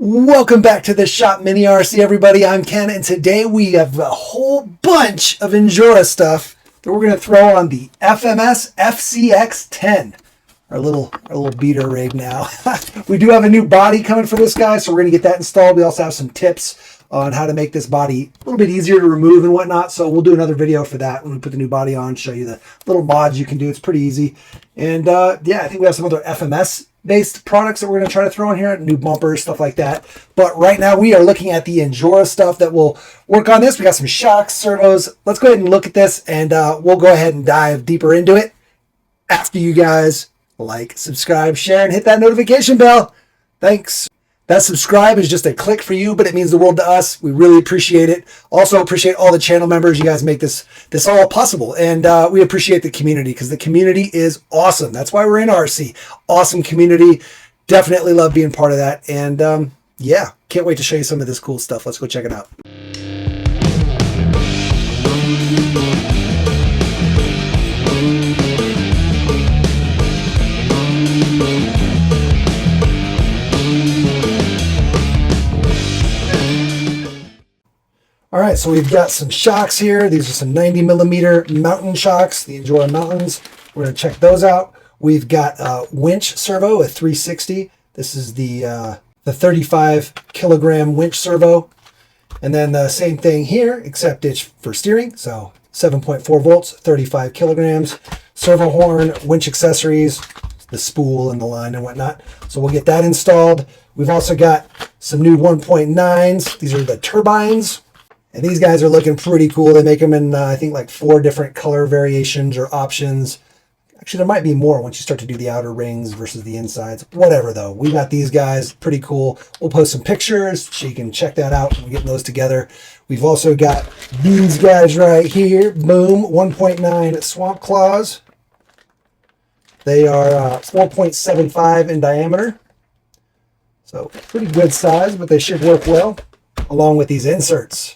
Welcome back to the Shop Mini RC, everybody. I'm Ken, and today we have a whole bunch of Injora stuff that we're going to throw on the FMS FCX10, our little beater rig now. We do have a new body coming for this guy, so we're going to get that installed. We also have some tips on how to make this body a little bit easier to remove and whatnot, so we'll do another video for that when we put the new body on, show you the little mods you can do. It's pretty easy. And yeah, I think we have some other FMS based products that we're going to try to throw in here, new bumpers, stuff like that. But right now we are looking at the Injora stuff that will work on this. We got some shocks, servos. Let's go ahead and look at this, and we'll go ahead and dive deeper into it after you guys like, subscribe, share, and hit that notification bell. Thanks. That subscribe is just a click for you, but it means the world to us. We really appreciate it. Also appreciate all the channel members. You guys make this all possible. And we appreciate the community because the community is awesome. That's why we're in RC. Awesome community. Definitely love being part of that. And yeah, can't wait to show you some of this cool stuff. Let's go check it out. All right, so we've got some shocks here. These are some 90 millimeter mountain shocks, the Injora mountains. We're going to check those out. We've got a winch servo, a 360. This is the 35 kilogram winch servo. And then the same thing here, except it's for steering. So 7.4 volts, 35 kilograms. Servo horn, winch accessories, the spool and the line and whatnot. So we'll get that installed. We've also got some new 1.9s. These are the turbines. And these guys are looking pretty cool. They make them in, I think, like 4 different color variations or options. Actually, there might be more once you start to do the outer rings versus the insides. Whatever, though. We got these guys. Pretty cool. We'll post some pictures so you can check that out when we're getting those together. We've also got these guys right here. Boom. 1.9 swamp claws. They are 4.75 in diameter. So pretty good size, but they should work well, along with these inserts.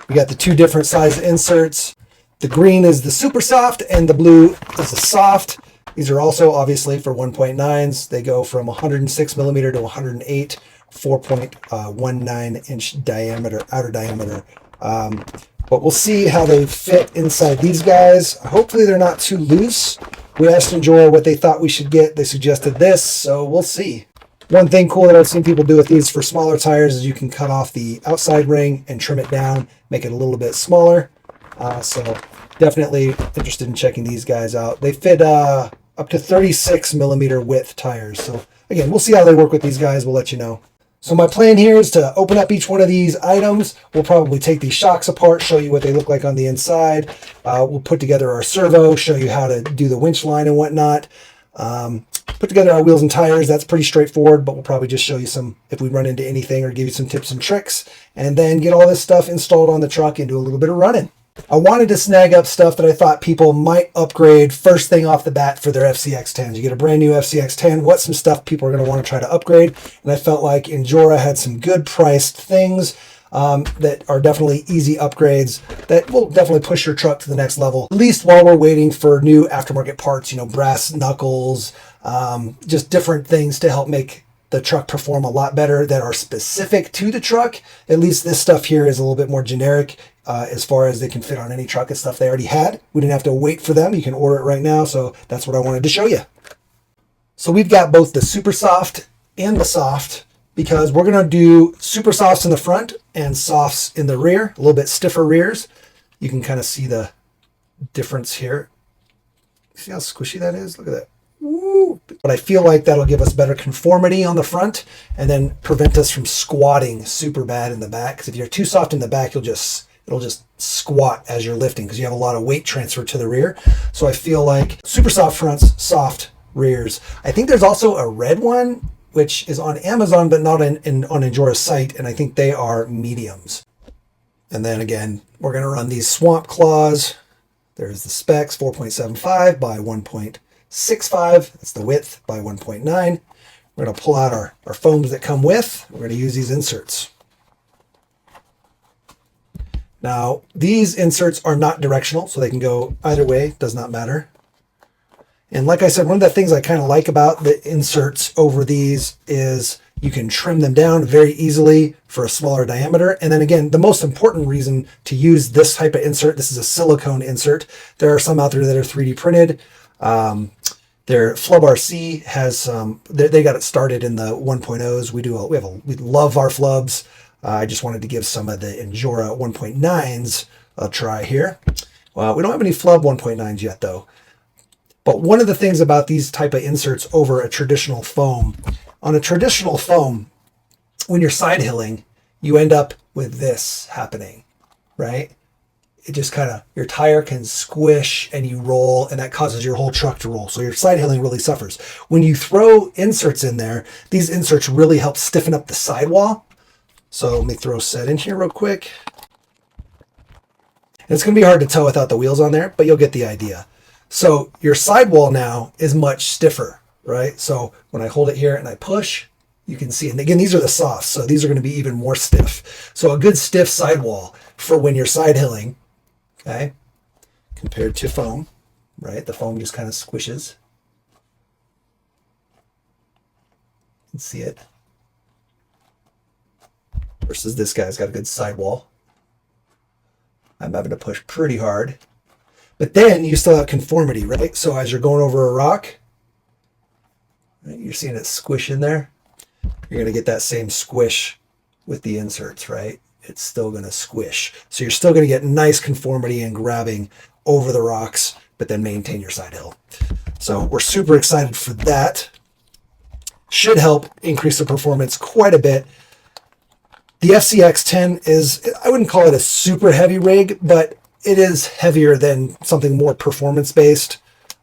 We got the 2 different size inserts. The green is the super soft and the blue is the soft. These are also obviously for 1.9s. They go from 106 millimeter to 108, 4.19 inch diameter, outer diameter. But we'll see how they fit inside these guys. Hopefully they're not too loose. We asked Injora what they thought we should get. They suggested this, so we'll see. One thing cool that I've seen people do with these for smaller tires is you can cut off the outside ring and trim it down, make it a little bit smaller. So definitely interested in checking these guys out. They fit up to 36 millimeter width tires. So again, we'll see how they work with these guys. We'll let you know. So my plan here is to open up each one of these items. We'll probably take these shocks apart, show you what they look like on the inside. We'll put together our servo, show you how to do the winch line and whatnot. Put together our wheels and tires. That's pretty straightforward, but we'll probably just show you some if we run into anything or give you some tips and tricks, and then get all this stuff installed on the truck and do a little bit of running. I wanted to snag up stuff that I thought people might upgrade first thing off the bat for their FCX10s. You get a brand new FCX10, what's some stuff people are going to want to try to upgrade? And I felt like Injora had some good priced things that are definitely easy upgrades that will definitely push your truck to the next level, at least while we're waiting for new aftermarket parts, you know, brass knuckles, just different things to help make the truck perform a lot better that are specific to the truck. At least this stuff here is a little bit more generic as far as they can fit on any truck and stuff they already had. We didn't have to wait for them. You can order it right now. So that's what I wanted to show you. So we've got both the super soft and the soft, because we're going to do super softs in the front and softs in the rear, a little bit stiffer rears. You can kind of see the difference here. See how squishy that is? Look at that. Woo. But I feel like that'll give us better conformity on the front and then prevent us from squatting super bad in the back. Because if you're too soft in the back, it'll just squat as you're lifting because you have a lot of weight transfer to the rear. So I feel like super soft fronts, soft rears. I think there's also a red one, which is on Amazon, but not on Injora's site, and I think they are mediums. And then again, we're going to run these swamp claws. There's the specs, 4.75 by 1.65. That's the width by 1.9. We're going to pull out our foams that come with. We're going to use these inserts. Now, these inserts are not directional, so they can go either way. Does not matter. And like I said, one of the things I kind of like about the inserts over these is You can trim them down very easily for a smaller diameter. And then again, the most important reason to use this type of insert, this is a silicone insert. There are some out there that are 3D printed. Their FlubRC has they got it started in the 1.0s. We love our flubs. I just wanted to give some of the Injora 1.9s a try here. Well, we don't have any flub 1.9s yet though. But one of the things about these type of inserts over a traditional foam, on a traditional foam, when you're side hilling, you end up with this happening, right? It just kind of, your tire can squish and you roll, and that causes your whole truck to roll. So your side hilling really suffers. When you throw inserts in there, these inserts really help stiffen up the sidewall. So let me throw a set in here real quick. And it's going to be hard to tow without the wheels on there, but you'll get the idea. So your sidewall now is much stiffer, right? So when I hold it here and I push, you can see, and again, these are the softs, so these are going to be even more stiff. So a good stiff sidewall for when you're side hilling, okay, compared to foam, right? The foam just kind of squishes. You can see it. Versus this guy's got a good sidewall. I'm having to push pretty hard. But then you still have conformity, right? So as you're going over a rock, right, you're seeing it squish in there. You're going to get that same squish with the inserts, right? It's still going to squish. So you're still going to get nice conformity and grabbing over the rocks, but then maintain your side hill. So we're super excited for that. Should help increase the performance quite a bit. The FCX10 is, I wouldn't call it a super heavy rig, but it is heavier than something more performance-based,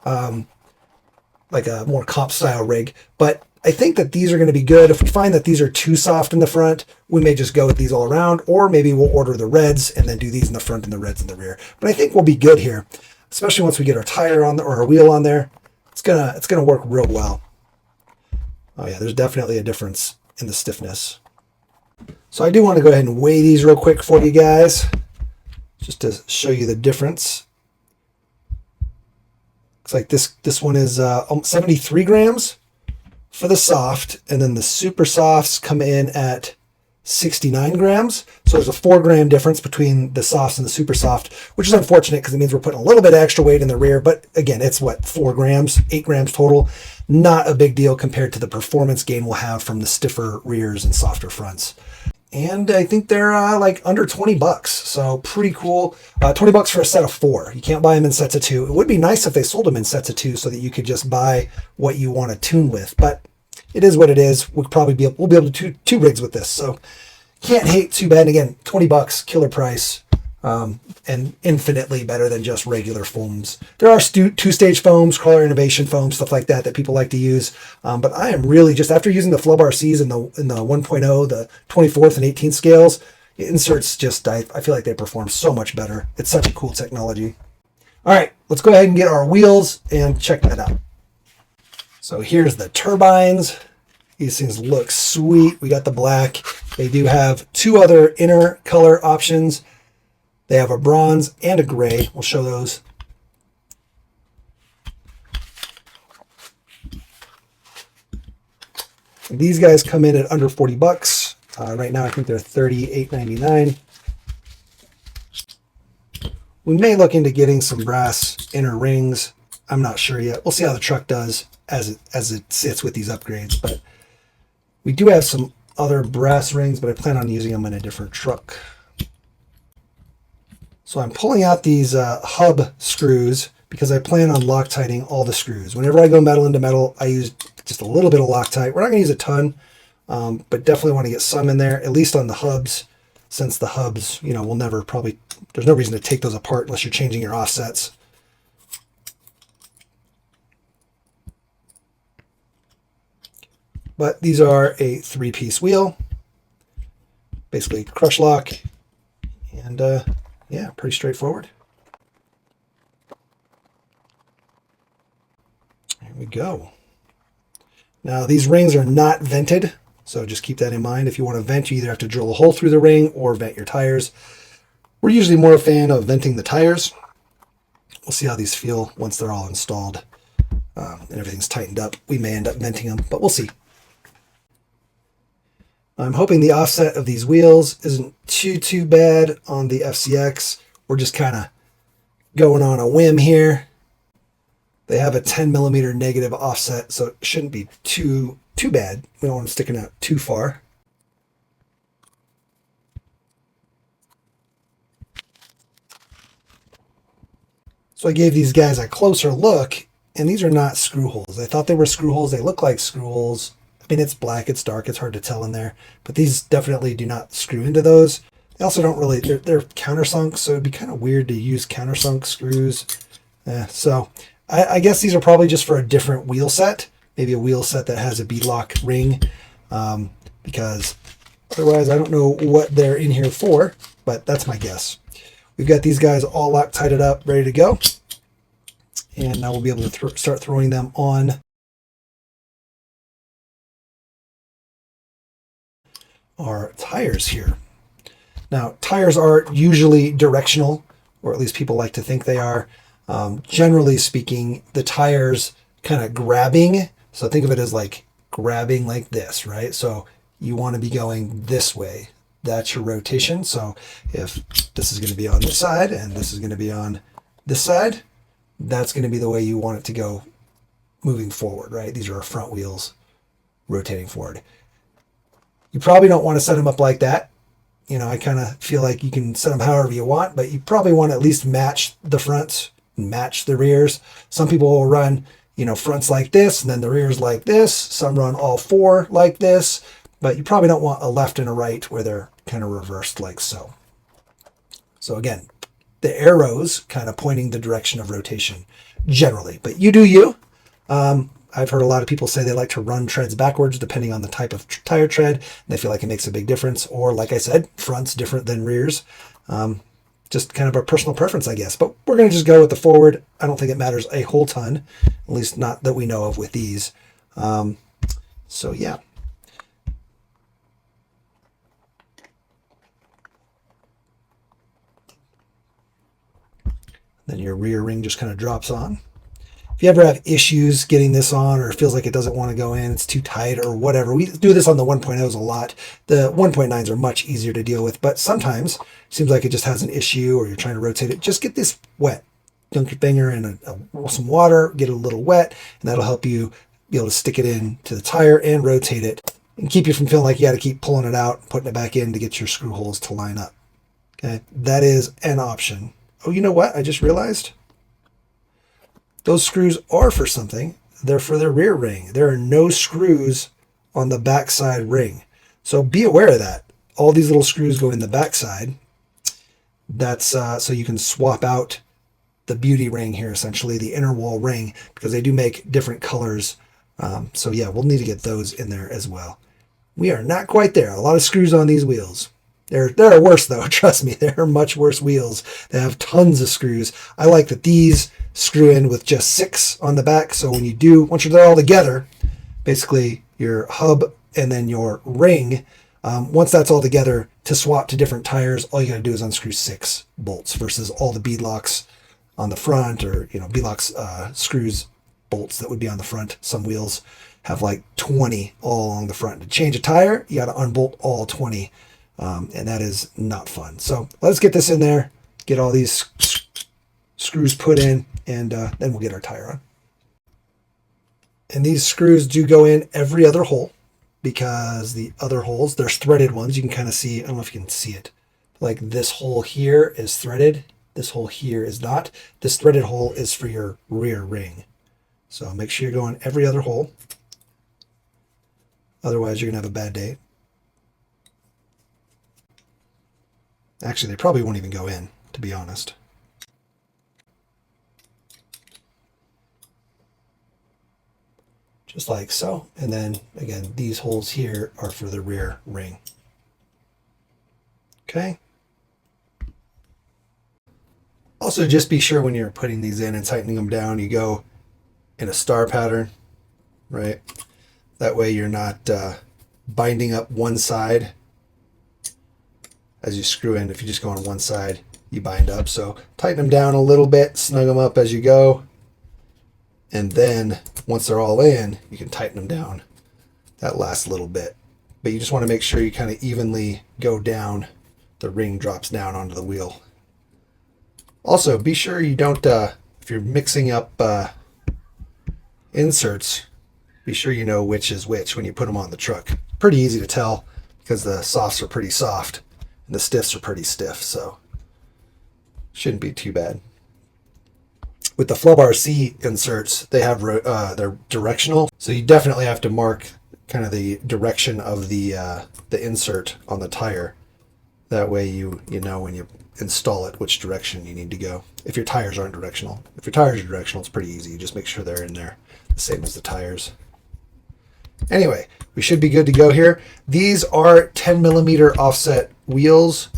like a more comp style rig. But I think that these are going to be good. If we find that these are too soft in the front, we may just go with these all around, or maybe we'll order the reds and then do these in the front and the reds in the rear. But I think we'll be good here, especially once we get our tire on there or our wheel on there. It's gonna work real well. Oh yeah, there's definitely a difference in the stiffness. So I do want to go ahead and weigh these real quick for you guys, just to show you the difference. Looks like this one is 73 grams for the soft, and then the super softs come in at 69 grams. So there's a 4 gram difference between the softs and the super soft, which is unfortunate because it means we're putting a little bit of extra weight in the rear. But again, it's what, 4 grams, 8 grams total. Not a big deal compared to the performance gain we'll have from the stiffer rears and softer fronts. And I think they're like under 20 bucks. So pretty cool. 20 bucks for a set of 4. You can't buy them in sets of 2. It would be nice if they sold them in sets of 2 so that you could just buy what you want to tune with. But it is what it is. We'll be able to two rigs with this. So can't hate too bad. And again, 20 bucks, killer price. And infinitely better than just regular foams. There are two-stage foams, crawler innovation foams, stuff like that people like to use. But I am really just, after using the FlubRCs in the 1.0, the 24th and 18th scales, inserts just, I feel like they perform so much better. It's such a cool technology. All right, let's go ahead and get our wheels and check that out. So here's the turbines. These things look sweet. We got the black. They do have 2 other inner color options. They have a bronze and a gray. We'll show those. And these guys come in at under 40 bucks. Right now, I think they're $38.99. We may look into getting some brass inner rings. I'm not sure yet. We'll see how the truck does as it sits with these upgrades. But we do have some other brass rings, but I plan on using them in a different truck. So I'm pulling out these hub screws because I plan on Loctiting all the screws. Whenever I go metal into metal, I use just a little bit of Loctite. We're not going to use a ton, but definitely want to get some in there, at least on the hubs, since the hubs, will never probably, there's no reason to take those apart unless you're changing your offsets. But these are a 3-piece wheel, basically crush lock, and yeah, pretty straightforward. There we go. Now these rings are not vented, so just keep that in mind. If you want to vent, you either have to drill a hole through the ring or vent your tires. We're usually more a fan of venting the tires. We'll see how these feel once they're all installed and everything's tightened up. We may end up venting them, but we'll see. I'm hoping the offset of these wheels isn't too bad on the FCX. We're just kind of going on a whim here. They have a 10 millimeter negative offset, so it shouldn't be too bad. We don't want them sticking out too far. So I gave these guys a closer look, and these are not screw holes. I thought they were screw holes. They look like screw holes. I mean, it's black, it's dark, it's hard to tell in there, but these definitely do not screw into those. They also don't really, they're countersunk, so it'd be kind of weird to use countersunk screws. So I guess these are probably just for a different wheel set, maybe a wheel set that has a beadlock ring, because otherwise I don't know what they're in here for, but that's my guess. We've got these guys all Loctited up, ready to go, and now we'll be able to start throwing them on our tires here. Now, tires are usually directional, or at least people like to think they are. Generally speaking, the tires kind of grabbing, so think of it as like grabbing like this, right? So you want to be going this way. That's your rotation. So if this is going to be on this side and this is going to be on this side, that's going to be the way you want it to go moving forward, right? These are our front wheels rotating forward. You probably don't want to set them up like that. You know, I kind of feel like you can set them however you want, but you probably want to at least match the fronts, match the rears. Some people will run, you know, fronts like this and then the rears like this. Some run all four like this, but you probably don't want a left and a right where they're kind of reversed like so. So again, the arrows kind of pointing the direction of rotation generally, but you do you. I've heard a lot of people say they like to run treads backwards depending on the type of tire tread. And they feel like it makes a big difference. Or like I said, fronts different than rears. Just kind of a personal preference, I guess. But we're going to just go with the forward. I don't think it matters a whole ton, at least not that we know of with these. So yeah. Then your rear ring just kind of drops on. If you ever have issues getting this on, or it feels like it doesn't want to go in, it's too tight or whatever, we do this on the 1.0s a lot. The 1.9s are much easier to deal with, but sometimes it seems like it just has an issue or you're trying to rotate it. Just get this wet. Dunk your finger in some water, get it a little wet, and that'll help you be able to stick it in to the tire and rotate it and keep you from feeling like you got to keep pulling it out, putting it back in to get your screw holes to line up. Okay, that is an option. Oh, you know what? I just realized those screws are for something. They're for the rear ring. There are no screws on the backside ring. So be aware of that. All these little screws go in the backside. That's so you can swap out the beauty ring here, essentially the inner wall ring, because they do make different colors. So yeah, we'll need to get those in there as well. We are not quite there. A lot of screws on these wheels. There are worse though. Trust me, there are much worse wheels that have tons of screws. I like that these screw in with just 6 on the back. So when you do, once you're there all together, basically your hub and then your ring, once that's all together, to swap to different tires, all you got to do is unscrew 6 bolts versus all the beadlocks on the front, or beadlocks screws, bolts that would be on the front. Some wheels have like 20 all along the front. To change a tire, you got to unbolt all 20. And that is not fun. So let's get this in there, get all these screws put in, and then we'll get our tire on. And these screws do go in every other hole, because the other holes, there's threaded ones. You can kind of see, I don't know if you can see it, like this hole here is threaded. This hole here is not. This threaded hole is for your rear ring. So make sure you're going every other hole. Otherwise, you're going to have a bad day. Actually, they probably won't even go in, to be honest. Just like so. And then, again, these holes here are for the rear ring. Okay. Also, just be sure when you're putting these in and tightening them down, you go in a star pattern, right? That way you're not binding up one side as you screw in. If you just go on one side, you bind up. So tighten them down a little bit, snug them up as you go. And then once they're all in, you can tighten them down that last little bit. but you just want to make sure you kind of evenly go down. The ring drops down onto the wheel. Also, be sure you don't, if you're mixing up inserts, be sure you know which is which when you put them on the truck. Pretty easy to tell because the softs are pretty soft and the stiffs are pretty stiff, so shouldn't be too bad. With the FairRC inserts, they have they're directional, so you definitely have to mark kind of the direction of the insert on the tire. That way you know when you install it which direction you need to go. If your tires aren't directional. If your tires are directional, it's pretty easy. You just make sure they're in there, the same as the tires. Anyway, we should be good to go here. These are 10 millimeter offset wheels.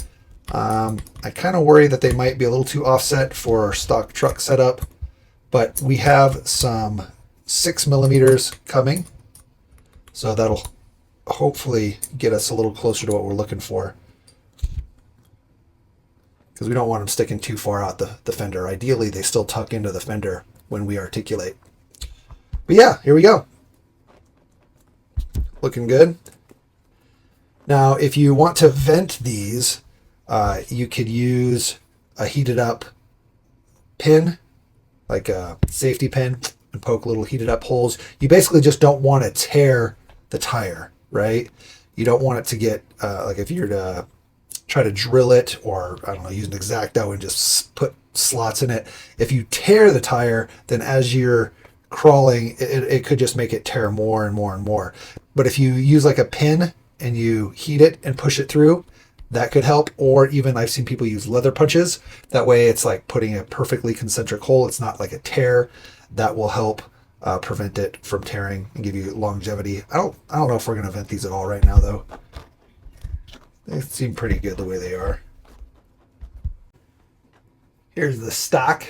I kind of worry that they might be a little too offset for our stock truck setup, but we have some 6 millimeters coming, so that'll hopefully get us a little closer to what we're looking for, because we don't want them sticking too far out the fender. Ideally, they still tuck into the fender when we articulate. But yeah, here we go. Looking good. Now, if you want to vent these, you could use a heated up pin, like a safety pin, and poke little heated up holes. You basically just don't want to tear the tire, right? You don't want it to get, like if you're to try to drill it, or I don't know, use an X-Acto and just put slots in it. If you tear the tire, then as you're crawling, it could just make it tear more and more and more. But if you use like a pin and you heat it and push it through, that could help. Or even I've seen people use leather punches. That way it's like putting a perfectly concentric hole. It's not like a tear. That will help prevent it from tearing and give you longevity. I don't know if we're going to vent these at all right now, though. They seem pretty good the way they are. Here's the stock.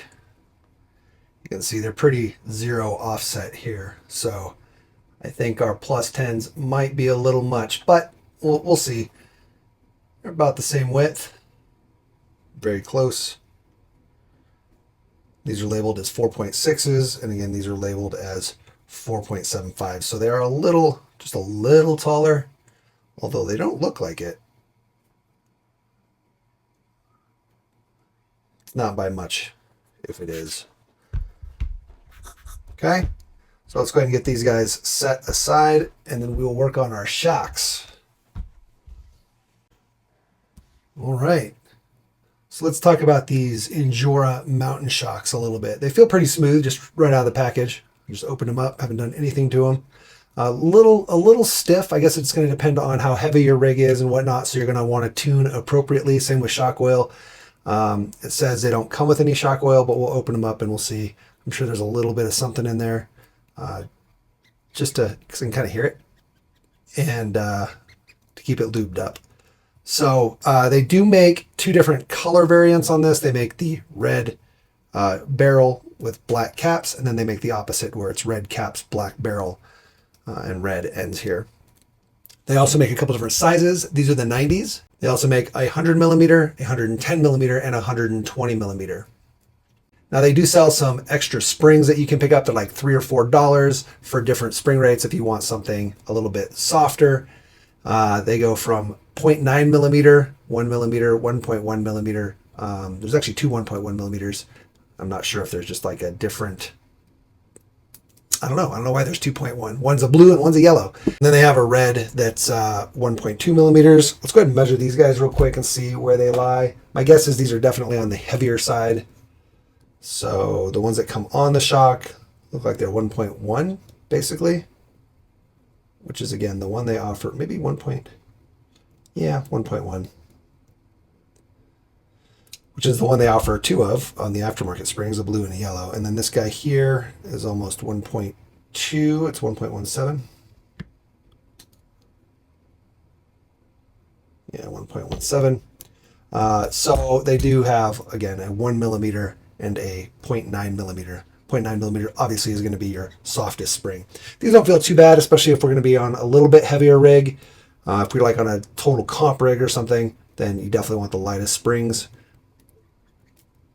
You can see they're pretty zero offset here. So I think our plus 10s might be a little much, but we'll see. They're about the same width. Very close. These are labeled as 4.6s, and again, these are labeled as 4.75. So they are just a little taller, although they don't look like it. It's not by much, if it is. Okay, so let's go ahead and get these guys set aside, and then we'll work on our shocks. All right, so let's talk about these Injora mountain shocks a little bit. They feel pretty smooth, just right out of the package. Just open them up, haven't done anything to them. A little stiff. I guess it's going to depend on how heavy your rig is and whatnot, so you're going to want to tune appropriately. Same with shock oil. It says they don't come with any shock oil, but we'll open them up and we'll see. I'm sure there's a little bit of something in there, just so you can kind of hear it, and to keep it lubed up. So they do make two different color variants on this. They make the red barrel with black caps, and then they make the opposite where it's red caps, black barrel, and red ends here. They also make a couple different sizes. These are the 90s. They also make a 100 millimeter, 110 millimeter, and 120 millimeter. Now they do sell some extra springs that you can pick up. They're like $3 or $4 for different spring rates if you want something a little bit softer. They go from 0.9 millimeter, 1 millimeter, 1.1 millimeter. There's actually two 1.1 millimeters. I'm not sure if there's just like a different, I don't know why there's 2.1. One's a blue and one's a yellow. And then they have a red that's 1.2 millimeters. Let's go ahead and measure these guys real quick and see where they lie. My guess is these are definitely on the heavier side. So the ones that come on the shock look like they're 1.1 basically, which is again the one they offer, maybe 1.1, which is the one they offer two of on the aftermarket springs, a blue and a yellow. And then this guy here is almost 1.2, it's 1.17. Yeah, 1.17. So they do have, again, a 1 millimeter and a 0.9 millimeter. 0.9 millimeter obviously is going to be your softest spring. These don't feel too bad, especially if we're going to be on a little bit heavier rig. If we're like on a total comp rig or something, then you definitely want the lightest springs.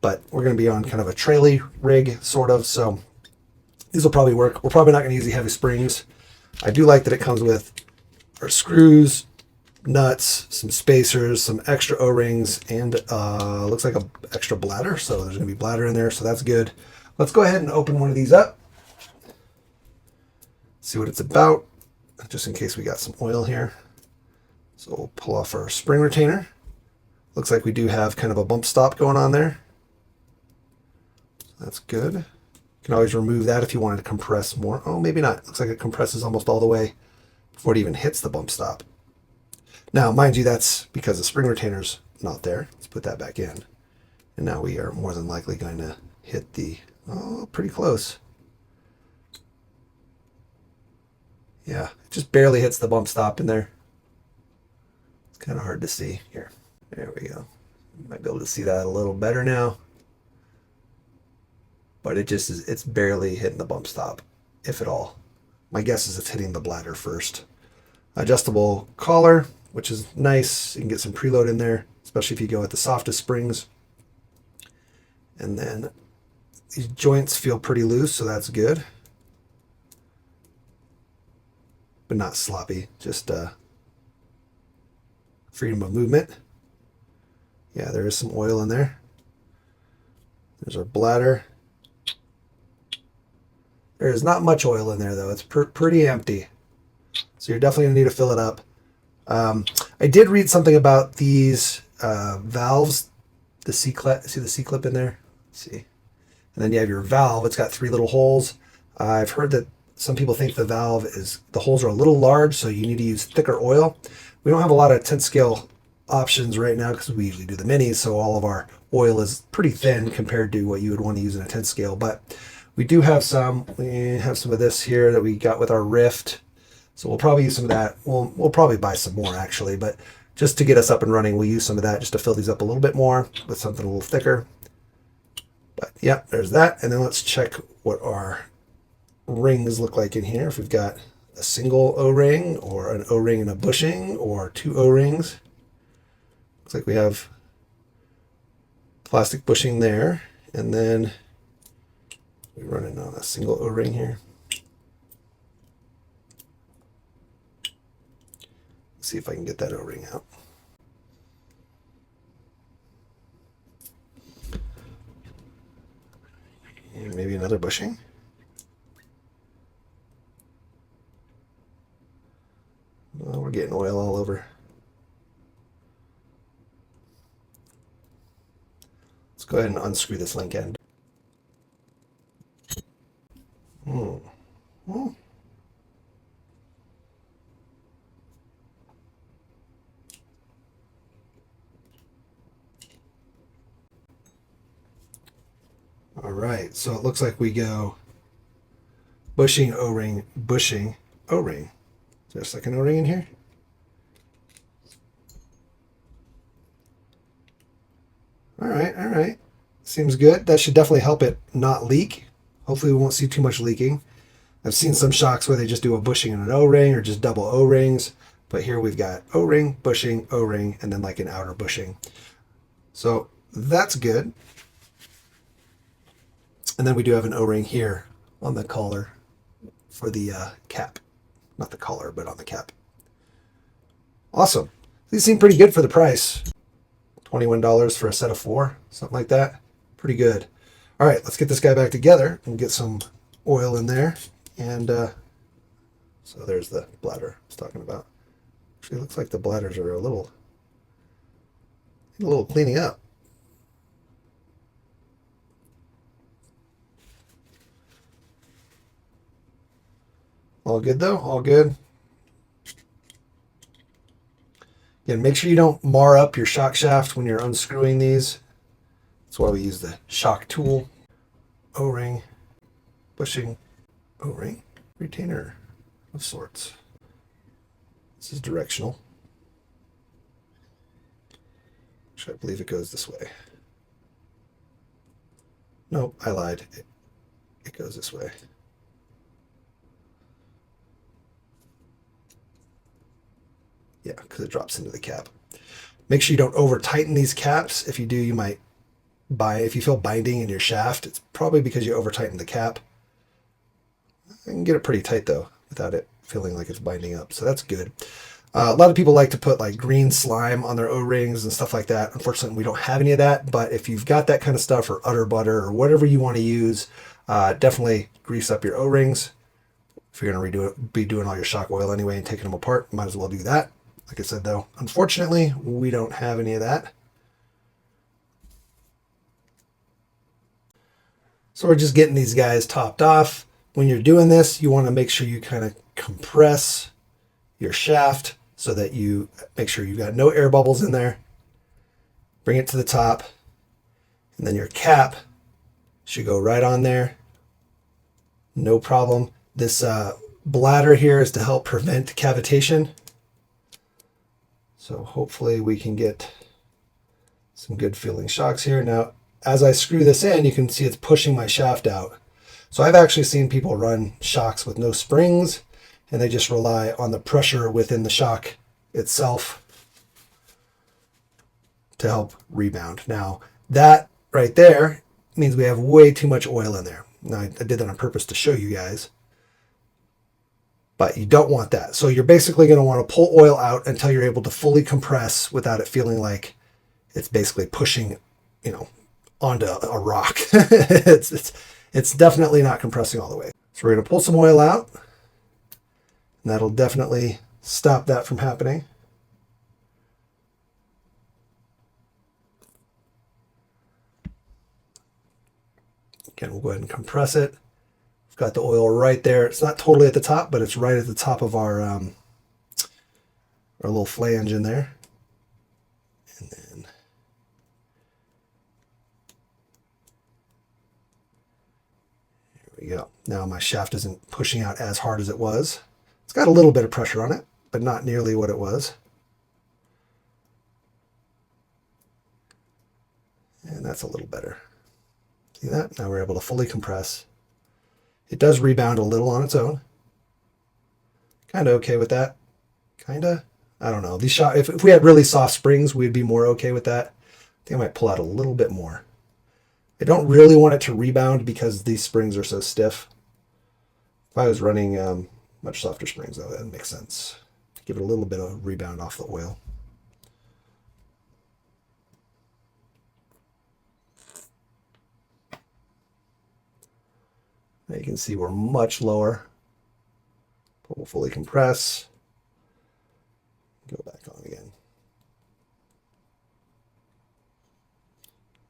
But we're going to be on kind of a traily rig, sort of, so these will probably work. We're probably not going to use the heavy springs. I do like that it comes with our screws, nuts, some spacers, some extra O-rings, and looks like an extra bladder. So there's going to be bladder in there, so that's good. Let's go ahead and open one of these up. See what it's about, just in case we got some oil here. So we'll pull off our spring retainer. Looks like we do have kind of a bump stop going on there. That's good. You can always remove that if you wanted to compress more. Oh, maybe not. Looks like it compresses almost all the way before it even hits the bump stop. Now, mind you, that's because the spring retainer's not there. Let's put that back in. And now we are more than likely going to hit the, oh, pretty close. Yeah, it just barely hits the bump stop in there. It's kind of hard to see here. There we go. You might be able to see that a little better now. But it just is, it's barely hitting the bump stop, if at all. My guess is it's hitting the bladder first. Adjustable collar, which is nice. You can get some preload in there, especially if you go with the softest springs. And then these joints feel pretty loose, so that's good. But not sloppy, just freedom of movement. Yeah, there is some oil in there. There's our bladder. There is not much oil in there, though. It's pretty empty. So you're definitely going to need to fill it up. I did read something about these valves, the C-clip. See the C-clip in there? Let's see. And then you have your valve. It's got 3 little holes. I've heard that some people think the valve is, the holes are a little large, so you need to use thicker oil. We don't have a lot of 10 scale options right now because we usually do the minis, so all of our oil is pretty thin compared to what you would want to use in a 10 scale. But we do have some. We have some of this here that we got with our Rift. So we'll probably use some of that. We'll probably buy some more actually, but just to get us up and running, we'll use some of that just to fill these up a little bit more with something a little thicker. But yeah, there's that. And then let's check what our rings look like in here. If we've got a single O-ring or an O-ring and a bushing or 2 O-rings. Looks like we have plastic bushing there. And then we run it on a single O-ring here. Let's see if I can get that O-ring out. And maybe another bushing. Oh, we're getting oil all over. Let's go ahead and unscrew this link end. All right, so it looks like we go bushing, O-ring, bushing, O-ring. Is there a second O-ring in here? All right. Seems good. That should definitely help it not leak. Hopefully we won't see too much leaking. I've seen some shocks where they just do a bushing and an O-ring or just double O-rings. But here we've got O-ring, bushing, O-ring, and then like an outer bushing. So that's good. And then we do have an O-ring here on the collar for the cap. Not the collar, but on the cap. Awesome. These seem pretty good for the price. $21 for a set of 4, something like that. Pretty good. All right, let's get this guy back together and get some oil in there. And so there's the bladder I was talking about. Actually, it looks like the bladders are a little cleaning up. All good though, all good. Again, make sure you don't mar up your shock shaft when you're unscrewing these. That's why we use the shock tool. O-ring, bushing, O-ring, retainer of sorts. This is directional. Actually, I believe it goes this way. Nope, I lied. It goes this way. Yeah, because it drops into the cap. Make sure you don't over tighten these caps. If you do, you might if you feel binding in your shaft, it's probably because you over tighten the cap. I can get it pretty tight though without it feeling like it's binding up. So that's good. A lot of people like to put like green slime on their O-rings and stuff like that. Unfortunately, we don't have any of that, but if you've got that kind of stuff, or udder butter or whatever you want to use, definitely grease up your O-rings. If you're going to be doing all your shock oil anyway and taking them apart, might as well do that. Like I said, though, unfortunately, we don't have any of that. So we're just getting these guys topped off. When you're doing this, you want to make sure you kind of compress your shaft so that you make sure you've got no air bubbles in there. Bring it to the top, and then your cap should go right on there. No problem. This bladder here is to help prevent cavitation. So hopefully we can get some good feeling shocks here. Now, as I screw this in, you can see it's pushing my shaft out. So I've actually seen people run shocks with no springs, and they just rely on the pressure within the shock itself to help rebound. Now, that right there means we have way too much oil in there. Now, I did that on purpose to show you guys, but you don't want that. So you're basically going to want to pull oil out until you're able to fully compress without it feeling like it's basically pushing, you know, onto a rock. It's definitely not compressing all the way. So we're going to pull some oil out, and that'll definitely stop that from happening. Again, we'll go ahead and compress it. We've got the oil right there. It's not totally at the top, but it's right at the top of our little flange in there. And then there we go. Now my shaft isn't pushing out as hard as it was. It's got a little bit of pressure on it, but not nearly what it was. And that's a little better. See that? Now we're able to fully compress. It does rebound a little on its own. Kind of okay with that. Kind of. I don't know. These if we had really soft springs, we'd be more okay with that. I think I might pull out a little bit more. I don't really want it to rebound because these springs are so stiff. If I was running much softer springs, though, that makes sense. Give it a little bit of rebound off the oil. Now you can see we're much lower, but we'll fully compress. Go back on again.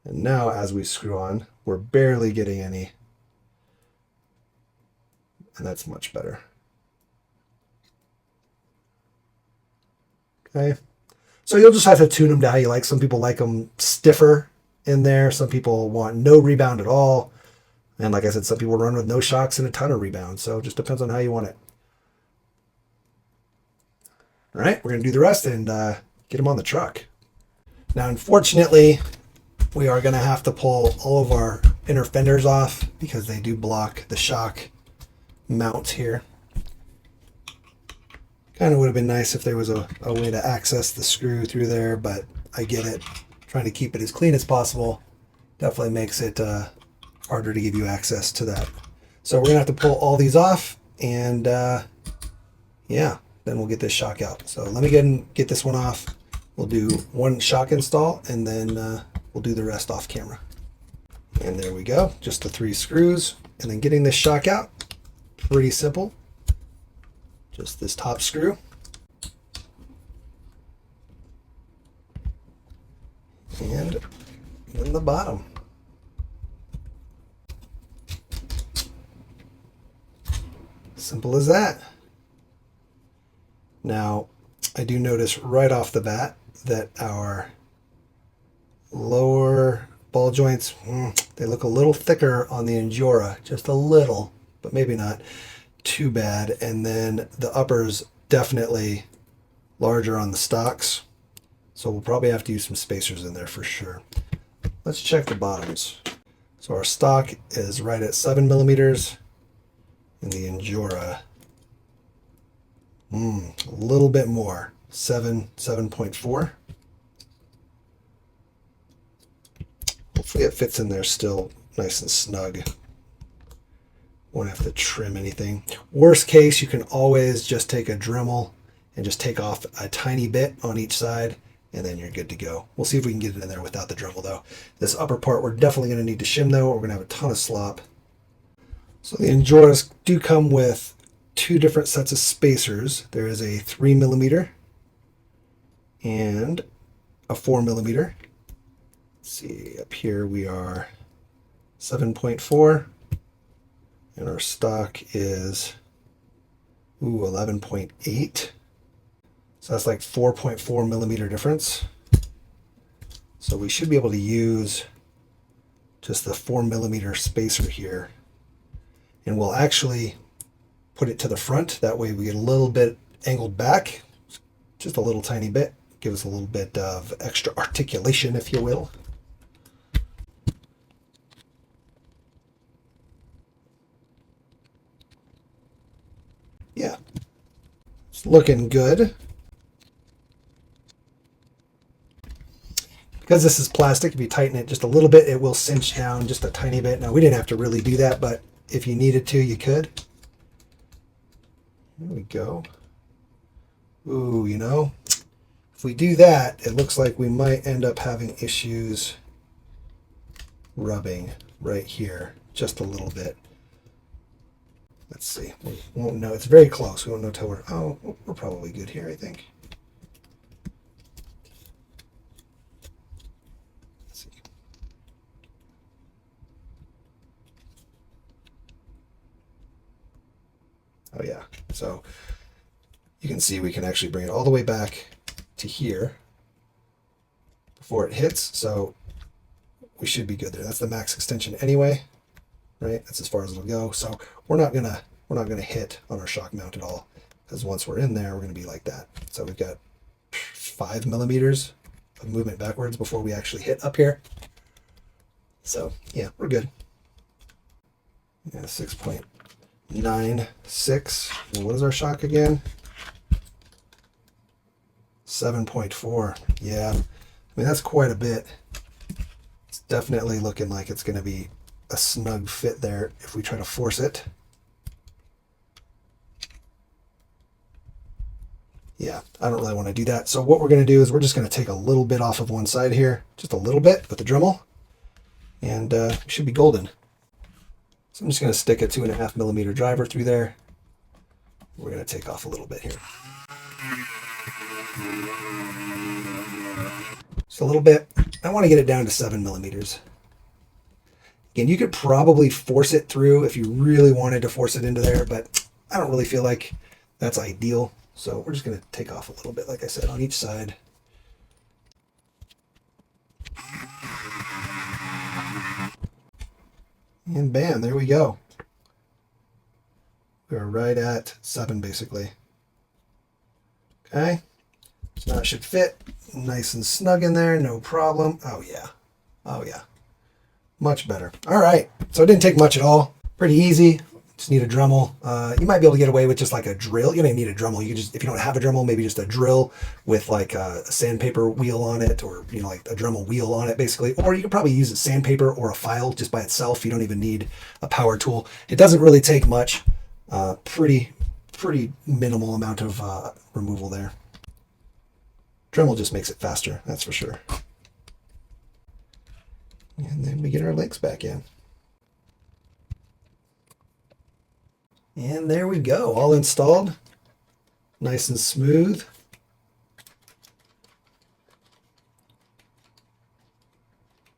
And now as we screw on, we're barely getting any, and that's much better. Okay, so you'll just have to tune them to how you like. Some people like them stiffer in there. Some people want no rebound at all. And like I said, some people run with no shocks and a ton of rebound. So it just depends on how you want it. All right, we're going to do the rest and get them on the truck. Now, unfortunately, we are going to have to pull all of our inner fenders off because they do block the shock mounts here. Kind of would have been nice if there was a way to access the screw through there, but I get it. Trying to keep it as clean as possible definitely makes it harder to give you access to that. So we're gonna have to pull all these off, and yeah, then we'll get this shock out. So let me get this one off. We'll do one shock install, and then we'll do the rest off camera. And there we go, just the 3 screws. And then getting this shock out, pretty simple. Just this top screw. And then the bottom. Simple as that. Now, I do notice right off the bat that our lower ball joints, they look a little thicker on the Injora, just a little, but maybe not too bad. And then the uppers definitely larger on the stocks. So we'll probably have to use some spacers in there for sure. Let's check the bottoms. So our stock is right at 7 millimeters. And the Injora, a little bit more, 7.4. Hopefully it fits in there still nice and snug. Won't have to trim anything. Worst case, you can always just take a Dremel and just take off a tiny bit on each side, and then you're good to go. We'll see if we can get it in there without the Dremel though. This upper part we're definitely going to need to shim though, or we're going to have a ton of slop. So the Injoras do come with two different sets of spacers. There is a 3mm and a 4mm. Let's see, up here we are 7.4. And our stock is 11.8. So that's like 4.4mm difference. So we should be able to use just the 4mm spacer here. And we'll actually put it to the front. That way we get a little bit angled back, just a little tiny bit. Give us a little bit of extra articulation, if you will. Yeah, it's looking good. Because this is plastic, if you tighten it just a little bit, it will cinch down just a tiny bit. Now, we didn't have to really do that, but if you needed to, you could. There we go. Ooh, you know, if we do that, it looks like we might end up having issues rubbing right here, just a little bit. Let's see. We won't know. It's very close. We won't know till we're probably good here, I think. Let's see. Oh yeah. So you can see we can actually bring it all the way back to here before it hits. So we should be good there. That's the max extension anyway. Right, that's as far as it'll go. So we're not gonna hit on our shock mount at all, because once we're in there, we're gonna be like that. So we've got 5mm of movement backwards before we actually hit up here. So yeah, we're good. Yeah, 6.96. And what is our shock again? 7.4. Yeah, I mean that's quite a bit. It's definitely looking like it's gonna be a snug fit there if we try to force it. Yeah, I don't really want to do that. So what we're going to do is we're just going to take a little bit off of one side here, just a little bit with the Dremel, and we should be golden. So I'm just going to stick a 2.5mm driver through there. We're going to take off a little bit here. Just a little bit. I want to get it down to 7mm. Again, you could probably force it through if you really wanted to force it into there, but I don't really feel like that's ideal. So we're just going to take off a little bit, like I said, on each side. And bam, there we go. We're right at 7 basically. Okay, so now it should fit nice and snug in there, no problem. Oh yeah, oh yeah. Much better. All right, so it didn't take much at all. Pretty easy. Just need a Dremel. You might be able to get away with just like a drill. You don't even need a Dremel. You can just, if you don't have a Dremel, maybe just a drill with like a sandpaper wheel on it, or you know, like a Dremel wheel on it, basically. Or you could probably use a sandpaper or a file just by itself. You don't even need a power tool. It doesn't really take much. Pretty minimal amount of removal there. Dremel just makes it faster, that's for sure. And then we get our links back in. And there we go, all installed. Nice and smooth.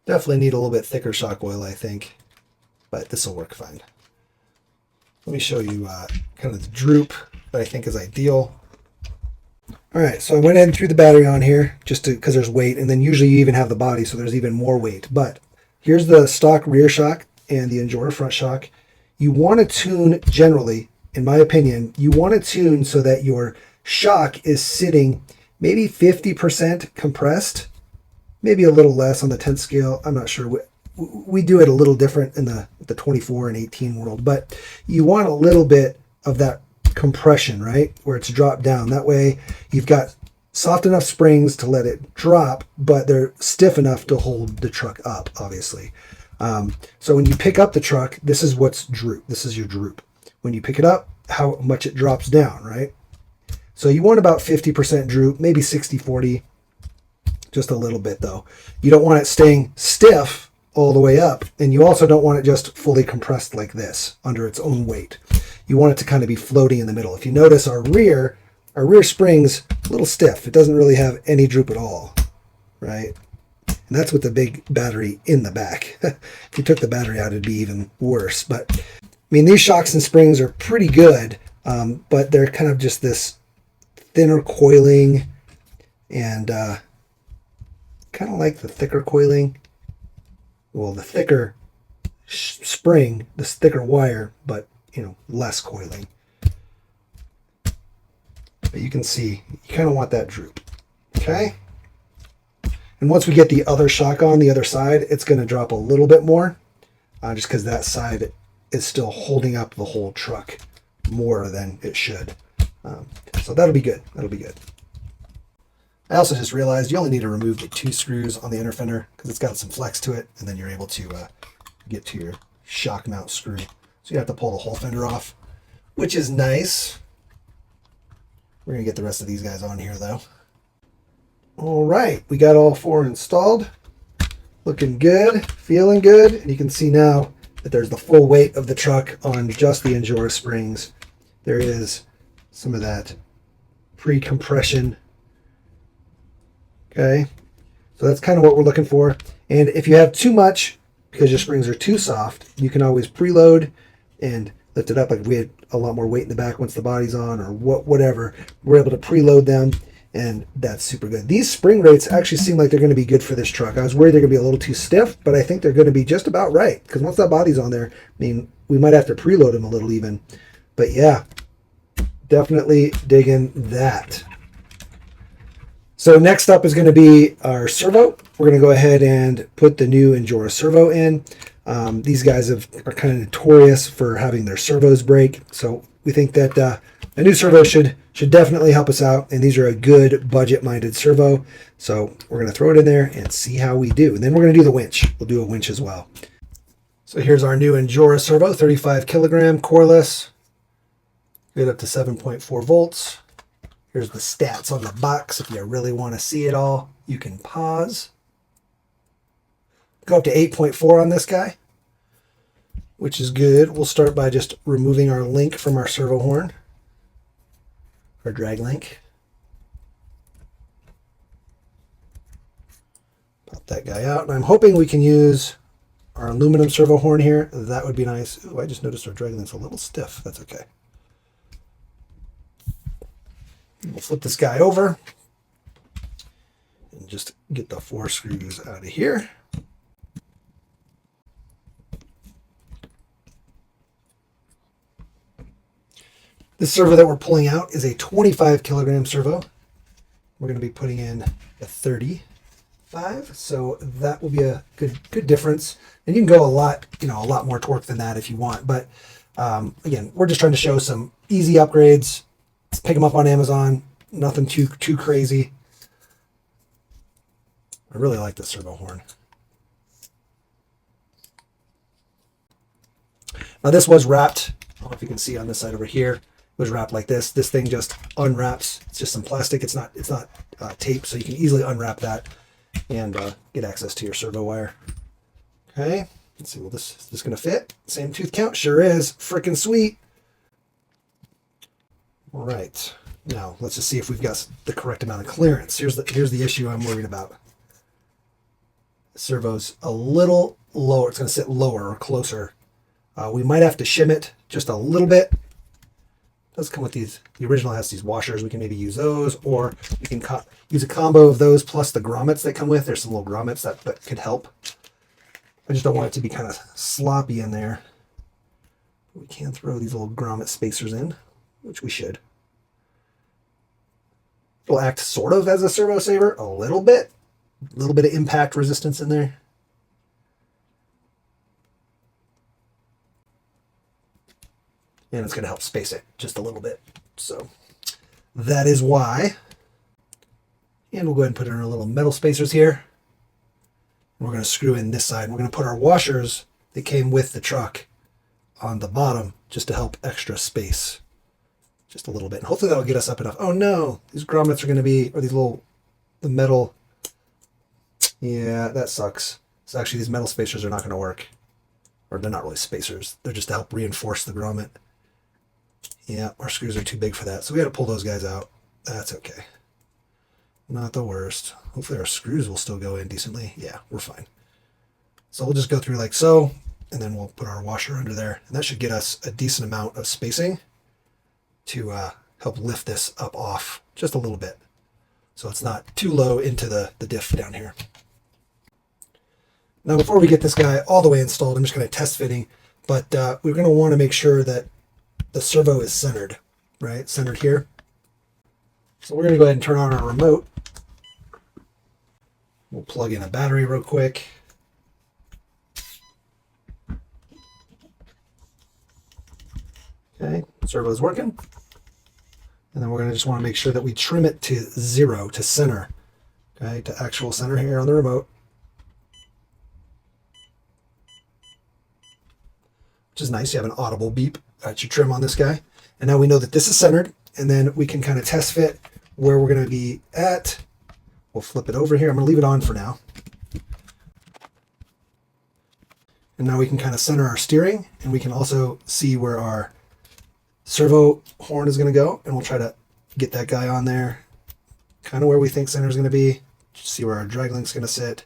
Definitely need a little bit thicker shock oil, I think, but this will work fine. Let me show you kind of the droop that I think is ideal. All right, so I went ahead and threw the battery on here just because there's weight, and then usually you even have the body, so there's even more weight. But here's the stock rear shock and the Injora front shock. You want to tune, generally, in my opinion, you want to tune so that your shock is sitting maybe 50% compressed, maybe a little less on the 10th scale. I'm not sure. We do it a little different in the 24 and 18 world, but you want a little bit of that compression, right, where it's dropped down. That way you've got soft enough springs to let it drop, but they're stiff enough to hold the truck up, obviously. So when you pick up the truck, this is what's droop. This is your droop. When you pick it up, how much it drops down, right? So you want about 50% droop, maybe 60-40, just a little bit though. You don't want it staying stiff all the way up, and you also don't want it just fully compressed like this under its own weight. You want it to kind of be floating in the middle. If you notice our rear spring's a little stiff. It doesn't really have any droop at all, right? And that's with the big battery in the back. If you took the battery out, it'd be even worse. But I mean, these shocks and springs are pretty good, but they're kind of just this thinner coiling, and kind of like the thicker coiling. Well, the thicker spring, this thicker wire, but you know, less coiling. But you can see, you kind of want that droop. Okay. And once we get the other shock on the other side, it's going to drop a little bit more, just because that side is still holding up the whole truck more than it should. So that'll be good. That'll be good. I also just realized you only need to remove the 2 screws on the inner fender because it's got some flex to it, and then you're able to get to your shock mount screw. So you have to pull the whole fender off, which is nice. We're going to get the rest of these guys on here though. All right, we got all 4 installed. Looking good, feeling good. And you can see now that there's the full weight of the truck on just the Injora springs. There is some of that pre-compression. Okay, so that's kind of what we're looking for. And if you have too much, because your springs are too soft, you can always preload and lift it up. Like if we had a lot more weight in the back once the body's on, or whatever, we're able to preload them, and that's super good. These spring rates actually seem like they're going to be good for this truck. I was worried they're going to be a little too stiff, but I think they're going to be just about right, because once that body's on there, I mean, we might have to preload them a little even. But yeah, definitely digging that. So next up is going to be our servo. We're going to go ahead and put the new Injora servo in. These guys are kind of notorious for having their servos break. So we think that a new servo should definitely help us out. And these are a good budget-minded servo. So we're going to throw it in there and see how we do. And then we're going to do the winch. We'll do a winch as well. So here's our new Injora servo, 35 kilogram coreless. Good up to 7.4 volts. Here's the stats on the box. If you really want to see it all, you can pause. Go up to 8.4 on this guy, which is good. We'll start by just removing our link from our servo horn, our drag link. Pop that guy out. And I'm hoping we can use our aluminum servo horn here. That would be nice. Ooh, I just noticed our drag link's a little stiff. That's okay. We'll flip this guy over and just get the 4 screws out of here. This servo that we're pulling out is a 25 kilogram servo. We're going to be putting in a 35, so that will be a good difference. And you can go a lot more torque than that if you want. But again, we're just trying to show some easy upgrades. Pick them up on Amazon. Nothing too crazy. I really like this servo horn. Now this was wrapped. I don't know if you can see on this side over here. It was wrapped like this. This thing just unwraps. It's just some plastic. It's not tape, so you can easily unwrap that and get access to your servo wire. Okay. Let's see. Well, is this going to fit? Same tooth count. Sure is. Freaking sweet. All right, now let's just see if we've got the correct amount of clearance. Here's the issue I'm worried about. The servo's a little lower. It's going to sit lower or closer. We might have to shim it just a little bit. It does come with these. The original has these washers. We can maybe use those, or we can use a combo of those plus the grommets that come with. There's some little grommets that could help. I just don't want it to be kind of sloppy in there. We can throw these little grommet spacers in, which we should. It'll act sort of as a servo saver, a little bit of impact resistance in there. And it's going to help space it just a little bit. So that is why. And we'll go ahead and put in our little metal spacers here. We're going to screw in this side. We're going to put our washers that came with the truck on the bottom just to help extra space. Just a little bit. And hopefully that'll get us up enough. Oh no, these grommets are going to be, or the metal. Yeah, that sucks. So actually these metal spacers are not going to work. Or they're not really spacers. They're just to help reinforce the grommet. Yeah, our screws are too big for that. So we got to pull those guys out. That's okay. Not the worst. Hopefully our screws will still go in decently. Yeah, we're fine. So we'll just go through like so, and then we'll put our washer under there. And that should get us a decent amount of spacing to help lift this up off just a little bit. So it's not too low into the diff down here. Now before we get this guy all the way installed, I'm just going to test fitting, but we're going to want to make sure that the servo is centered, right? Centered here. So we're going to go ahead and turn on our remote. We'll plug in a battery real quick. Okay, servo's working. And then we're going to just want to make sure that we trim it to 0, to center. Okay, to actual center here on the remote. Which is nice. You have an audible beep at your trim on this guy. And now we know that this is centered. And then we can kind of test fit where we're going to be at. We'll flip it over here. I'm going to leave it on for now. And now we can kind of center our steering. And we can also see where our servo horn is going to go, and we'll try to get that guy on there, kind of where we think center is going to be. Just see where our drag link's going to sit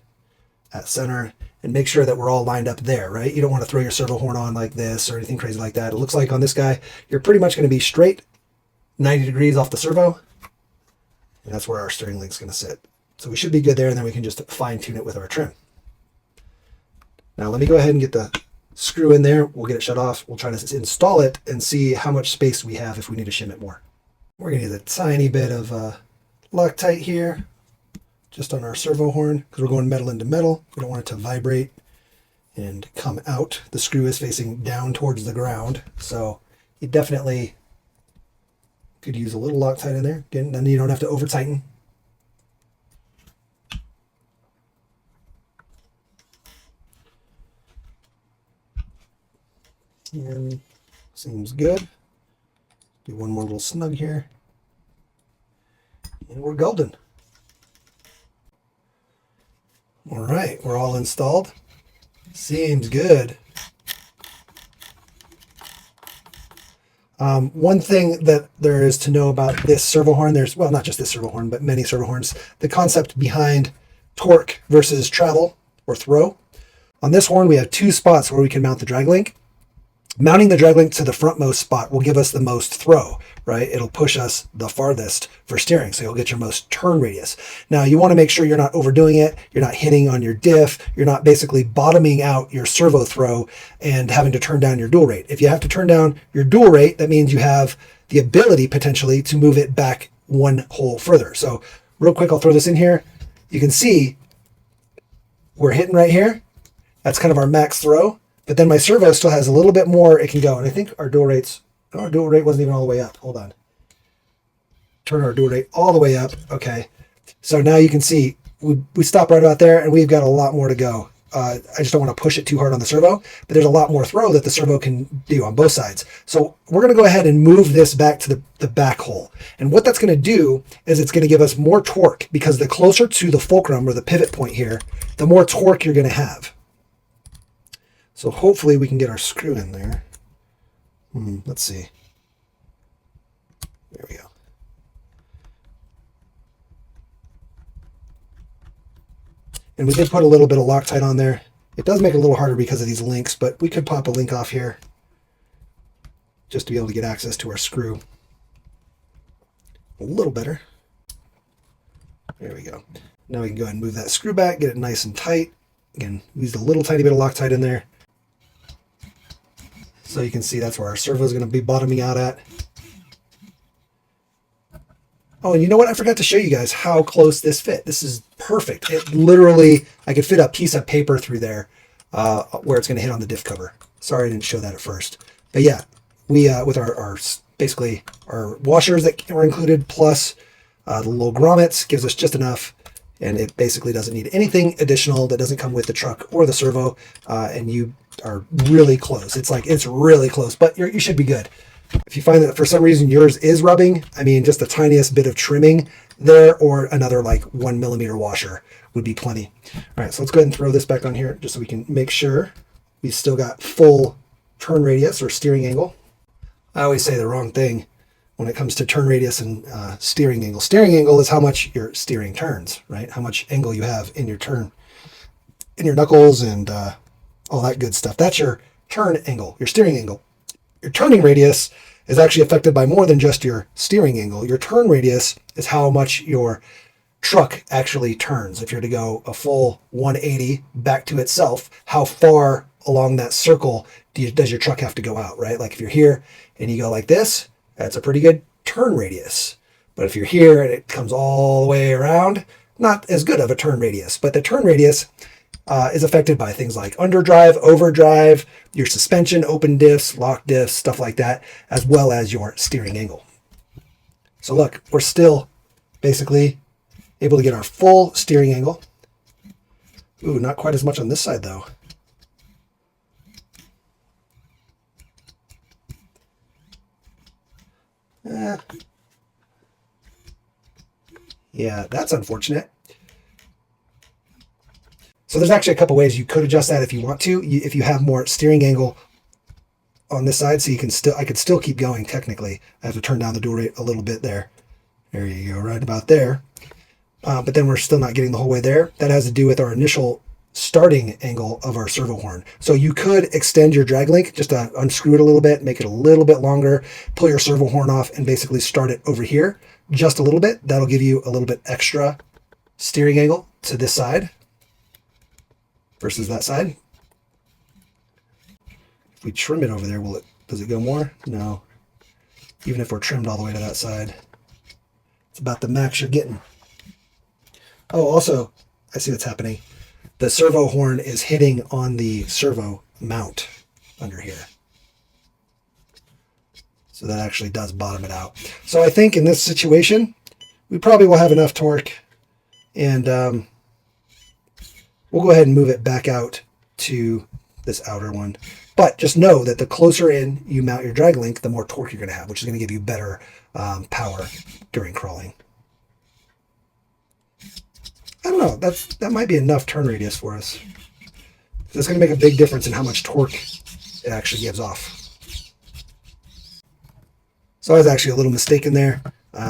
at center, and make sure that we're all lined up there, right? You don't want to throw your servo horn on like this or anything crazy like that. It looks like on this guy, you're pretty much going to be straight 90 degrees off the servo, and that's where our steering link's going to sit. So we should be good there, and then we can just fine tune it with our trim. Now let me go ahead and get the screw in there. We'll get it shut off. We'll try to install it and see how much space we have if we need to shim it more. We're going to use a tiny bit of Loctite here, just on our servo horn, because we're going metal into metal. We don't want it to vibrate and come out. The screw is facing down towards the ground, so you definitely could use a little Loctite in there. Again, then you don't have to over tighten. And seems good. Do one more little snug here. And we're golden. All right, we're all installed. Seems good. One thing that there is to know about this servo horn, well, not just this servo horn, but many servo horns, the concept behind torque versus travel or throw. On this horn, we have 2 spots where we can mount the drag link. Mounting the drag link to the frontmost spot will give us the most throw, right? It'll push us the farthest for steering, so you'll get your most turn radius. Now, you want to make sure you're not overdoing it, you're not hitting on your diff, you're not basically bottoming out your servo throw and having to turn down your dual rate. If you have to turn down your dual rate, that means you have the ability potentially to move it back 1 hole further. So real quick, I'll throw this in here. You can see we're hitting right here. That's kind of our max throw. But then my servo still has a little bit more it can go. And I think our dual rate wasn't even all the way up. Hold on. Turn our dual rate all the way up. Okay. So now you can see we stop right about there, and we've got a lot more to go. I just don't want to push it too hard on the servo, but there's a lot more throw that the servo can do on both sides. So we're going to go ahead and move this back to the back hole. And what that's going to do is it's going to give us more torque, because the closer to the fulcrum or the pivot point here, the more torque you're going to have. So hopefully we can get our screw in there. Let's see. There we go. And we did put a little bit of Loctite on there. It does make it a little harder because of these links, but we could pop a link off here just to be able to get access to our screw a little better. There we go. Now we can go ahead and move that screw back, get it nice and tight. Again, use a little tiny bit of Loctite in there. So you can see that's where our servo is going to be bottoming out at. Oh, and you know what? I forgot to show you guys how close this fit. This is perfect. It literally, I could fit a piece of paper through there where it's going to hit on the diff cover. Sorry I didn't show that at first. But yeah, we with our basically our washers that were included plus the little grommets gives us just enough And it basically doesn't need anything additional that doesn't come with the truck or the servo, and you are really close. It's really close, but you should be good. If you find that for some reason yours is rubbing, I mean, just the tiniest bit of trimming there or another like 1 millimeter washer would be plenty. All right, so let's go ahead and throw this back on here just so we can make sure we still got full turn radius or steering angle. I always say the wrong thing when it comes to turn radius and steering angle. Steering angle is how much your steering turns, right? How much angle you have in your turn, in your knuckles and all that good stuff. That's your turn angle, your steering angle. Your turning radius is actually affected by more than just your steering angle. Your turn radius is how much your truck actually turns. If you're to go a full 180 back to itself, how far along that circle does your truck have to go out, right? Like if you're here and you go like this, that's a pretty good turn radius. But if you're here and it comes all the way around, not as good of a turn radius. But the turn radius is affected by things like underdrive, overdrive, your suspension, open diffs, lock diffs, stuff like that, as well as your steering angle. So look, we're still basically able to get our full steering angle. Ooh, not quite as much on this side though. Yeah, that's unfortunate. So there's actually a couple ways you could adjust that if you want to. If you have more steering angle on this side, so you can I could still keep going technically. I have to turn down the dual rate a little bit there. There you go, right about there. But then we're still not getting the whole way there. That has to do with our initial starting angle of our servo horn. So you could extend your drag link, just to unscrew it a little bit, make it a little bit longer, pull your servo horn off and basically start it over here just a little bit. That'll give you a little bit extra steering angle to this side versus that side. If we trim it over there, does it go more? No. Even if we're trimmed all the way to that side, it's about the max you're getting. Oh, also, I see what's happening. The servo horn is hitting on the servo mount under here. So that actually does bottom it out. So I think in this situation, we probably will have enough torque, and we'll go ahead and move it back out to this outer one. But just know that the closer in you mount your drag link, the more torque you're going to have, which is going to give you better power during crawling. I don't know, that might be enough turn radius for us. That's going to make a big difference in how much torque it actually gives off. So I was actually a little mistaken there.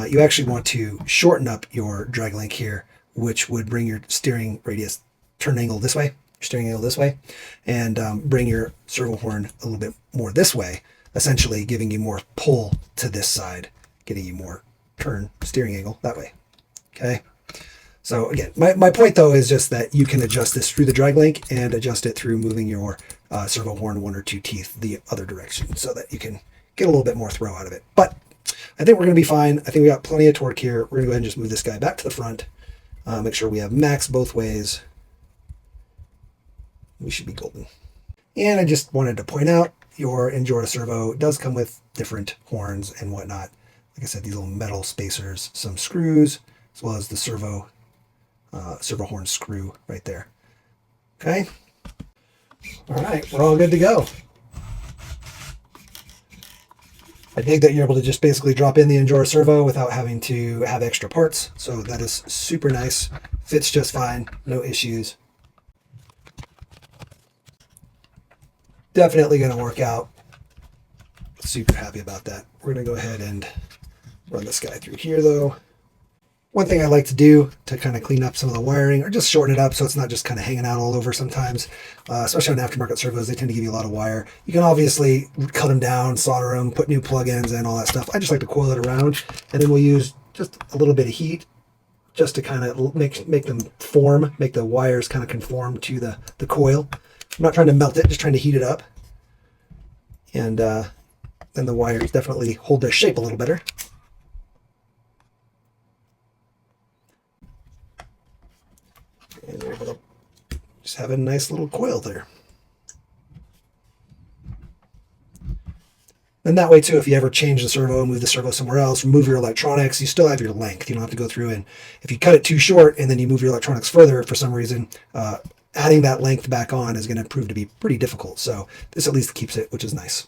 You actually want to shorten up your drag link here, which would bring your steering radius turn angle this way, your steering angle this way, and bring your servo horn a little bit more this way, essentially giving you more pull to this side, getting you more turn steering angle that way. Okay. So again, my point though is just that you can adjust this through the drag link and adjust it through moving your servo horn 1 or 2 teeth the other direction so that you can get a little bit more throw out of it. But I think we're going to be fine. I think we got plenty of torque here. We're going to go ahead and just move this guy back to the front. Make sure we have max both ways. We should be golden. And I just wanted to point out your Injora servo does come with different horns and whatnot. Like I said, these little metal spacers, some screws, as well as the servo horn screw right there. Okay. All right, we're all good to go. I dig that you're able to just basically drop in the Injora servo without having to have extra parts. So that is super nice. Fits just fine, no issues. Definitely going to work out. Super happy about that. We're going to go ahead and run this guy through here though. One thing I like to do to kind of clean up some of the wiring or just shorten it up so it's not just kind of hanging out all over sometimes, especially on aftermarket servos, they tend to give you a lot of wire. You can obviously cut them down, solder them, put new plugins and all that stuff. I just like to coil it around, and then we'll use just a little bit of heat just to kind of make them form, make the wires kind of conform to the coil. I'm not trying to melt it, just trying to heat it up. And then the wires definitely hold their shape a little better. And we're able to just have a nice little coil there. And that way too, if you ever change the servo, move the servo somewhere else, remove your electronics, you still have your length. You don't have to go through, and if you cut it too short and then you move your electronics further for some reason, adding that length back on is going to prove to be pretty difficult. So this at least keeps it, which is nice.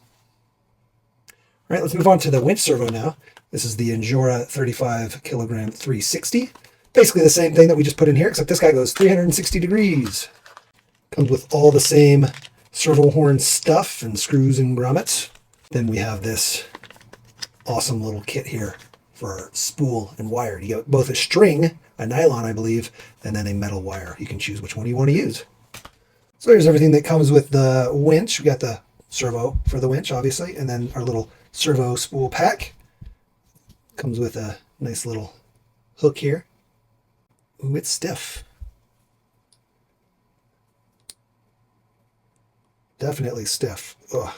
All right, let's move on to the winch servo now. This is the Injora 35 kilogram 360. Basically the same thing that we just put in here, except this guy goes 360 degrees. Comes with all the same servo horn stuff and screws and grommets. Then we have this awesome little kit here for spool and wire. You get both a string, a nylon, I believe, and then a metal wire. You can choose which one you want to use. So here's everything that comes with the winch. We got the servo for the winch, obviously, and then our little servo spool pack. Comes with a nice little hook here. Ooh, it's stiff. Definitely stiff. Ugh.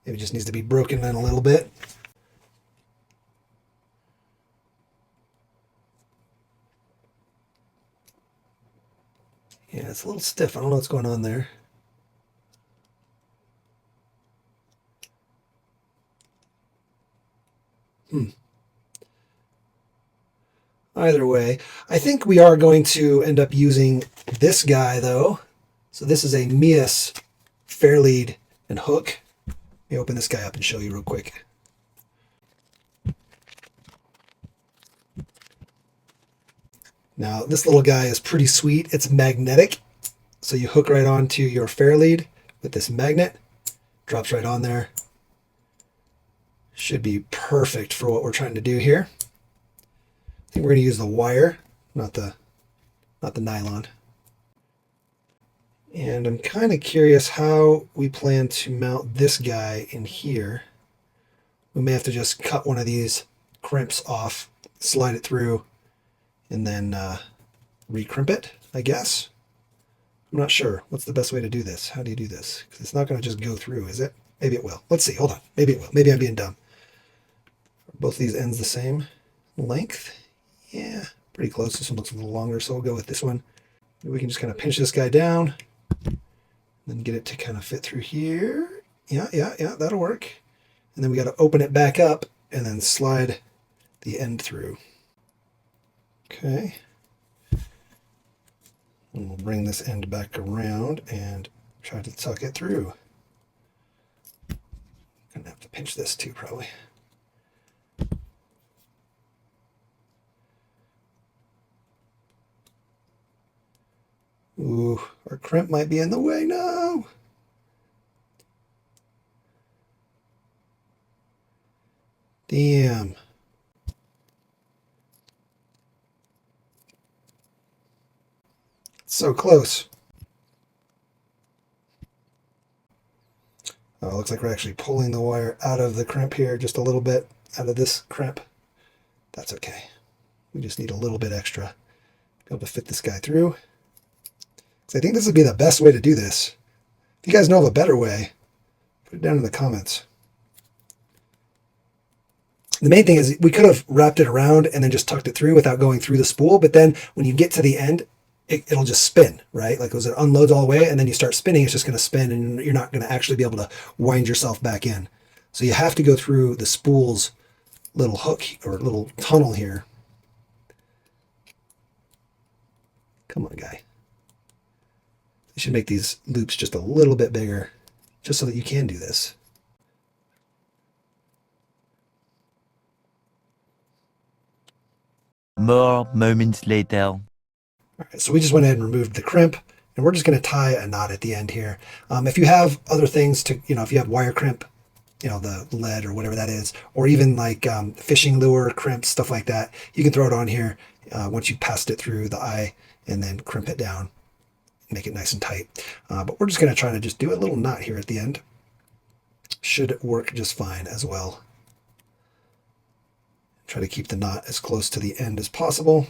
Maybe it just needs to be broken in a little bit. Yeah, it's a little stiff. I don't know what's going on there. Either way, I think we are going to end up using this guy though. So this is a Mias Fairlead and hook. Let me open this guy up and show you real quick. Now this little guy is pretty sweet. It's magnetic. So you hook right onto your Fairlead with this magnet. Drops right on there. Should be perfect for what we're trying to do here. I think we're going to use the wire, not the nylon. And I'm kind of curious how we plan to mount this guy in here. We may have to just cut one of these crimps off, slide it through, and then recrimp it, I guess. I'm not sure. What's the best way to do this? How do you do this? Because it's not going to just go through, is it? Maybe it will. Let's see. Hold on. Maybe it will. Maybe I'm being dumb. Are both these ends the same length? Yeah, pretty close. This one looks a little longer, so we'll go with this one. We can just kind of pinch this guy down, then get it to kind of fit through here. Yeah, that'll work. And then we got to open it back up and then slide the end through. Okay. And we'll bring this end back around and try to tuck it through. Gonna have to pinch this too, probably. Ooh, our crimp might be in the way. No! Damn. So close. Oh, it looks like we're actually pulling the wire out of the crimp here, just a little bit out of this crimp. That's okay. We just need a little bit extra to be able to fit this guy through. So I think this would be the best way to do this. If you guys know of a better way, put it down in the comments. The main thing is we could have wrapped it around and then just tucked it through without going through the spool, but then when you get to the end, it'll just spin, right? Like as it unloads all the way and then you start spinning, it's just going to spin and you're not going to actually be able to wind yourself back in. So you have to go through the spool's little hook or little tunnel here. Come on, guy. You should make these loops just a little bit bigger, just so that you can do this. More moments later. All right, so we just went ahead and removed the crimp, and we're just going to tie a knot at the end here. If you have other things to, if you have wire crimp, the lead or whatever that is, or even like fishing lure crimps, stuff like that, you can throw it on here once you passed it through the eye and then crimp it down. Make it nice and tight. But we're just going to try to just do a little knot here at the end. Should work just fine as well. Try to keep the knot as close to the end as possible.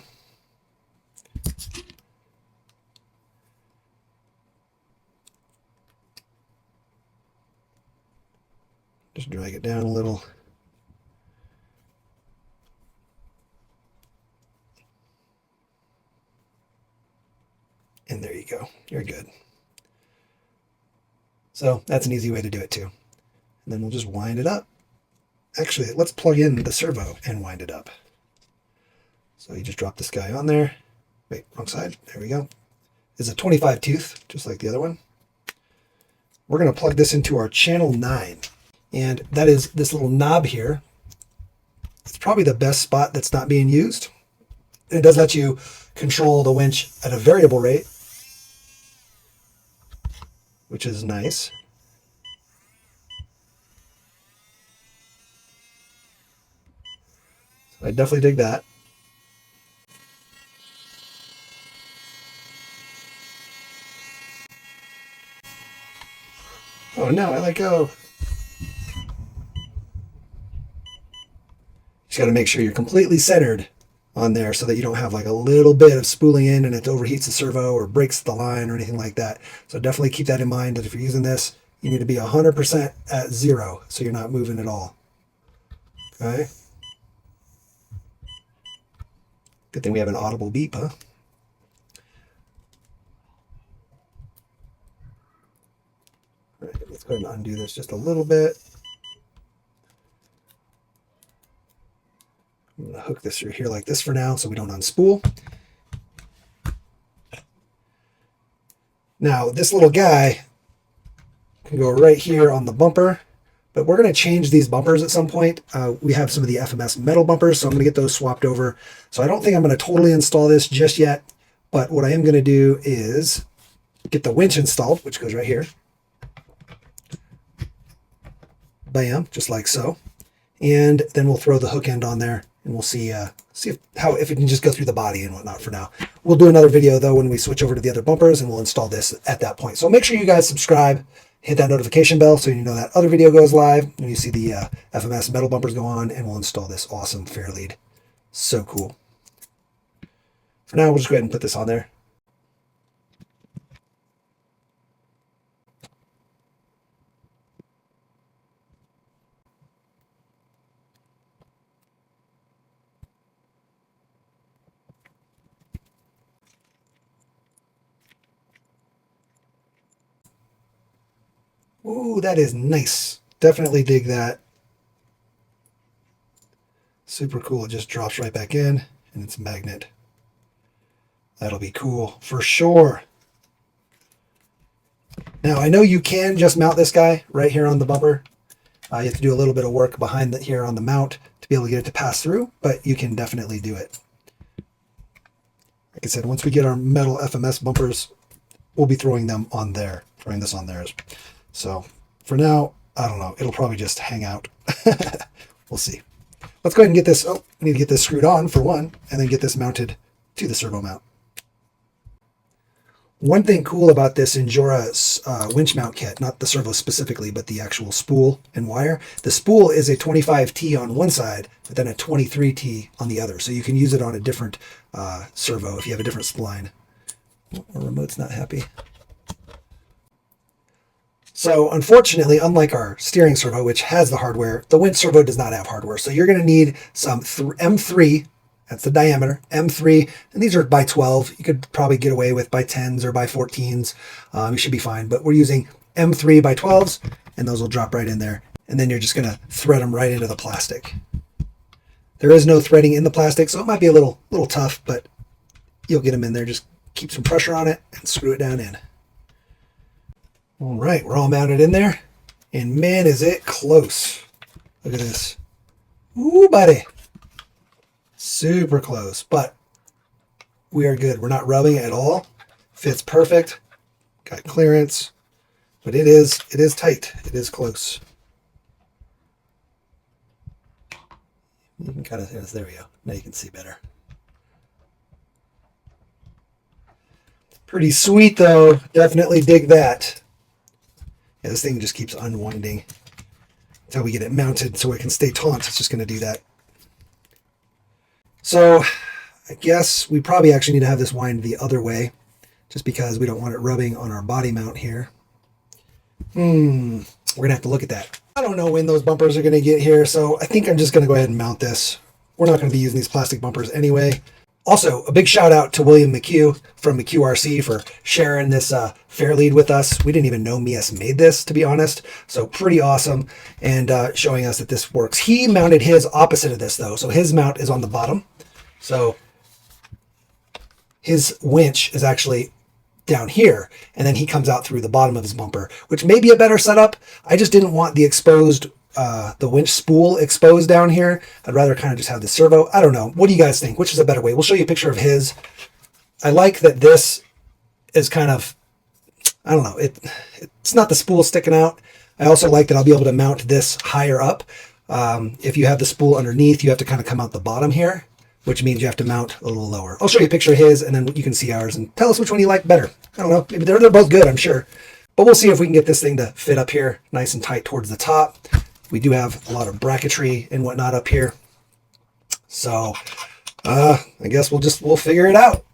Just drag it down a little. And there you go. You're good. So that's an easy way to do it too. And then we'll just wind it up. Actually, let's plug in the servo and wind it up. So you just drop this guy on there. Wait, wrong side. There we go. It's a 25 tooth, just like the other one. We're going to plug this into our channel 9. And that is this little knob here. It's probably the best spot that's not being used. And it does let you control the winch at a variable rate, which is nice. So I definitely dig that. Oh no, I let go. Just got to make sure you're completely centered on there so that you don't have like a little bit of spooling in and it overheats the servo or breaks the line or anything like that. So definitely keep that in mind that if you're using this, you need to be 100% at 0 so you're not moving at all. Okay. Good thing we have an audible beep, huh? All right, let's go ahead and undo this just a little bit. I'm going to hook this through here like this for now so we don't unspool. Now, this little guy can go right here on the bumper, but we're going to change these bumpers at some point. We have some of the FMS metal bumpers, so I'm going to get those swapped over. So I don't think I'm going to totally install this just yet, but what I am going to do is get the winch installed, which goes right here. Bam, just like so. And then we'll throw the hook end on there. And we'll see if it can just go through the body and whatnot for now. We'll do another video though when we switch over to the other bumpers, and we'll install this at that point. So make sure you guys subscribe, hit that notification bell so you know that other video goes live and you see the FMS metal bumpers go on, and we'll install this awesome Fairlead. So cool. For now, we'll just go ahead and put this on there. Ooh, that is nice. Definitely dig that. Super cool. It just drops right back in, and it's a magnet. That'll be cool for sure. Now, I know you can just mount this guy right here on the bumper. You have to do a little bit of work behind here on the mount to be able to get it to pass through, but you can definitely do it. Like I said, once we get our metal FMS bumpers, we'll be throwing this on there. So for now, I don't know. It'll probably just hang out. We'll see. Let's go ahead and get this. Oh, I need to get this screwed on for one, and then get this mounted to the servo mount. One thing cool about this Injora winch mount kit, not the servo specifically, but the actual spool and wire. The spool is a 25T on one side, but then a 23T on the other. So you can use it on a different servo if you have a different spline. Our remote's not happy. So unfortunately, unlike our steering servo, which has the hardware, the winch servo does not have hardware. So you're going to need some M3, that's the diameter, M3, and these are by 12. You could probably get away with by 10s or by 14s. You should be fine, but we're using M3 by 12s, and those will drop right in there. And then you're just going to thread them right into the plastic. There is no threading in the plastic, so it might be a little tough, but you'll get them in there. Just keep some pressure on it and screw it down in. All right, we're all mounted in there, and man, is it close. Look at this. Ooh, buddy. Super close, but we are good. We're not rubbing at all. Fits perfect. Got clearance, but it is tight. It is close. You can kind of, there we go. Now you can see better. Pretty sweet though. Definitely dig that. Yeah, this thing just keeps unwinding until we get it mounted so it can stay taut. It's just going to do that. So I guess we probably actually need to have this wind the other way just because we don't want it rubbing on our body mount here. We're going to have to look at that. I don't know when those bumpers are going to get here, so I think I'm just going to go ahead and mount this. We're not going to be using these plastic bumpers anyway. Also, a big shout out to William McHugh from FMS for sharing this Fairlead with us. We didn't even know Mias made this, to be honest. So pretty awesome, and showing us that this works. He mounted his opposite of this, though. So his mount is on the bottom. So his winch is actually down here, and then he comes out through the bottom of his bumper, which may be a better setup. I just didn't want the exposed the winch spool exposed down here. I'd rather kind of just have the servo. I don't know. What do you guys think? Which is a better way? We'll show you a picture of his. I like that this is kind of, I don't know, it's not the spool sticking out. I also like that I'll be able to mount this higher up. If you have the spool underneath, you have to kind of come out the bottom here, which means you have to mount a little lower. I'll show you a picture of his, and then you can see ours and tell us which one you like better. I don't know. Maybe they're both good, I'm sure. But we'll see if we can get this thing to fit up here nice and tight towards the top. We do have a lot of bracketry and whatnot up here. So I guess we'll figure it out.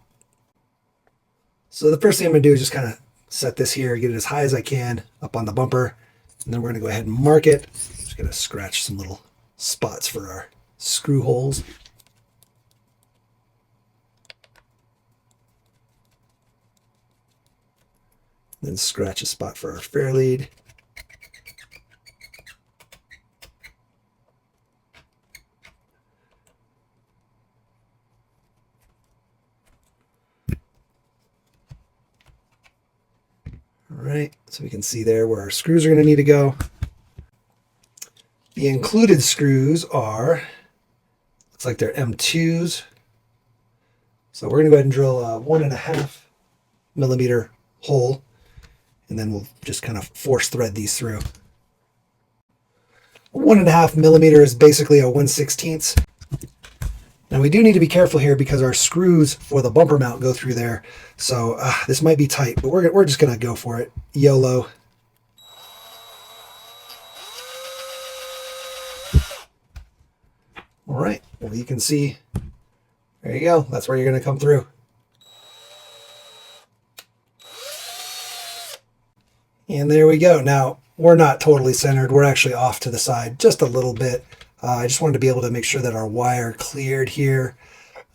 So the first thing I'm going to do is just kind of set this here, get it as high as I can up on the bumper. And then we're going to go ahead and mark it. Just going to scratch some little spots for our screw holes. Then scratch a spot for our Fairlead. All right, so we can see there where our screws are going to need to go. The included screws are, looks like they're M2s. So we're going to go ahead and drill a 1.5 millimeter hole, and then we'll just kind of force thread these through. 1.5 millimeter is basically a 1/16. Now we do need to be careful here because our screws for the bumper mount go through there. So this might be tight, but we're just going to go for it. YOLO. All right, well, you can see, there you go. That's where you're going to come through. And there we go. Now, we're not totally centered. We're actually off to the side just a little bit. I just wanted to be able to make sure that our wire cleared here.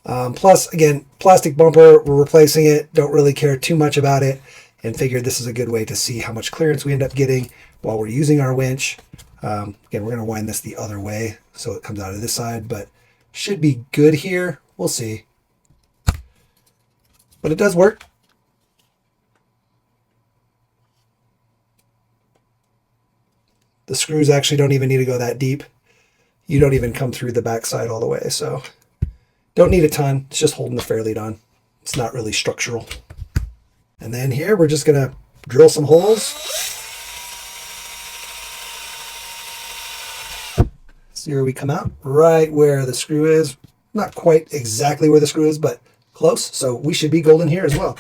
Plus, again, plastic bumper, we're replacing it. Don't really care too much about it, and figured this is a good way to see how much clearance we end up getting while we're using our winch. Again, we're going to wind this the other way so it comes out of this side, but should be good here. We'll see. But it does work. The screws actually don't even need to go that deep. You don't even come through the backside all the way, so don't need a ton. It's just holding the Fairlead on. It's not really structural. And then here we're just gonna drill some holes. See where we come out? Right where the screw is. Not quite exactly where the screw is, but close. So we should be golden here as well.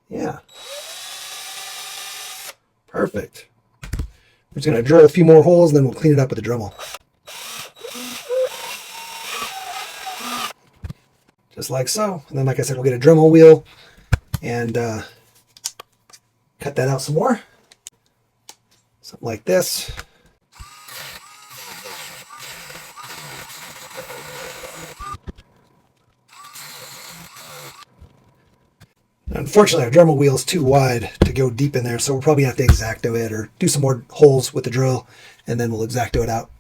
Yeah. Perfect. We're just going to drill a few more holes, and then we'll clean it up with a Dremel. Just like so. And then, like I said, we'll get a Dremel wheel and cut that out some more. Something like this. Unfortunately, our Dremel wheel is too wide to go deep in there, so we'll probably have to X-Acto it or do some more holes with the drill, and then we'll X-Acto it out.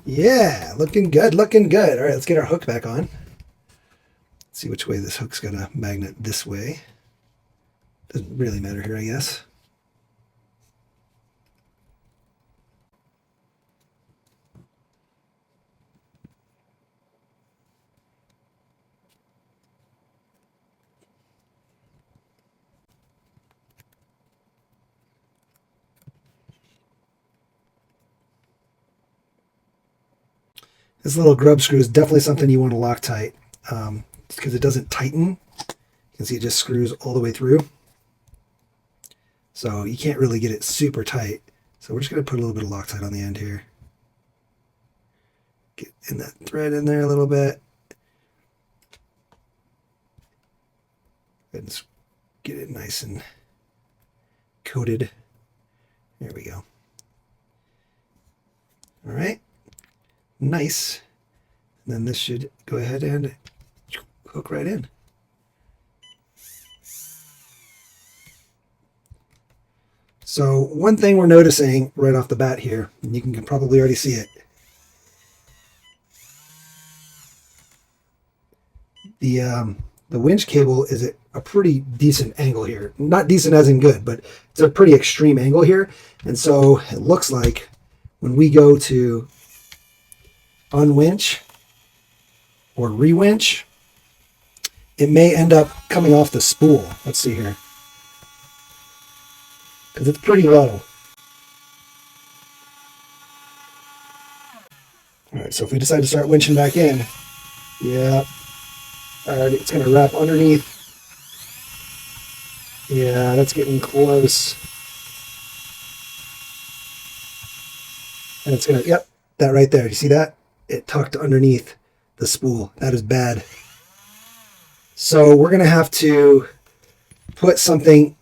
Yeah, looking good, looking good. All right, let's get our hook back on. Let's see which way this hook's gonna magnet this way. Doesn't really matter here, I guess. This little grub screw is definitely something you want to Loctite because it doesn't tighten. You can see it just screws all the way through. So you can't really get it super tight. So we're just going to put a little bit of Loctite on the end here. Get in that thread in there a little bit. And get it nice and coated. There we go. All right. Nice. And then this should go ahead and hook right in. So one thing we're noticing right off the bat here, and you can probably already see it, the winch cable is at a pretty decent angle here. Not decent as in good, but it's a pretty extreme angle here. And so it looks like when we go to unwinch or rewinch, it may end up coming off the spool. Let's see here. Because it's pretty low. All right, so if we decide to start winching back in, yeah, all right, it's going to wrap underneath. Yeah, that's getting close. And it's going to, yep, that right there. You see that? It tucked underneath the spool. That is bad. So we're going to have to put something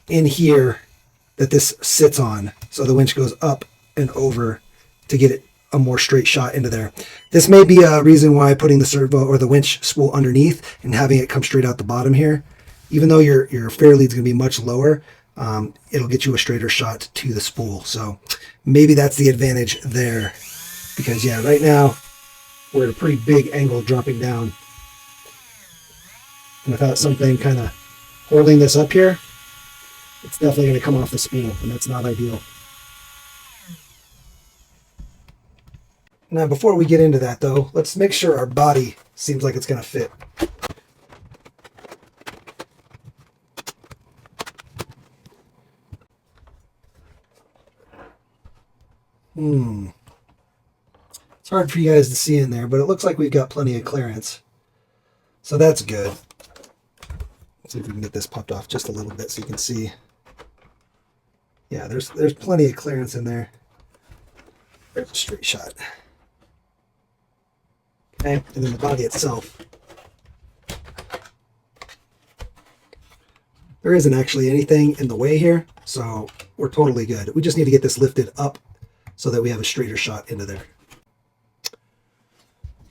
in here that this sits on, so the winch goes up and over to get it a more straight shot into there. This may be a reason why putting the servo or the winch spool underneath and having it come straight out the bottom here, even though your Fairlead is going to be much lower, it'll get you a straighter shot to the spool. So maybe that's the advantage there, because yeah, right now we're at a pretty big angle dropping down, and without something kind of holding this up here, it's definitely going to come off the spool, and that's not ideal. Now, before we get into that, though, let's make sure our body seems like it's going to fit. It's hard for you guys to see in there, but it looks like we've got plenty of clearance. So that's good. Let's see if we can get this popped off just a little bit so you can see. Yeah, there's plenty of clearance in there. There's a straight shot. Okay, and then the body itself. There isn't actually anything in the way here, so we're totally good. We just need to get this lifted up so that we have a straighter shot into there.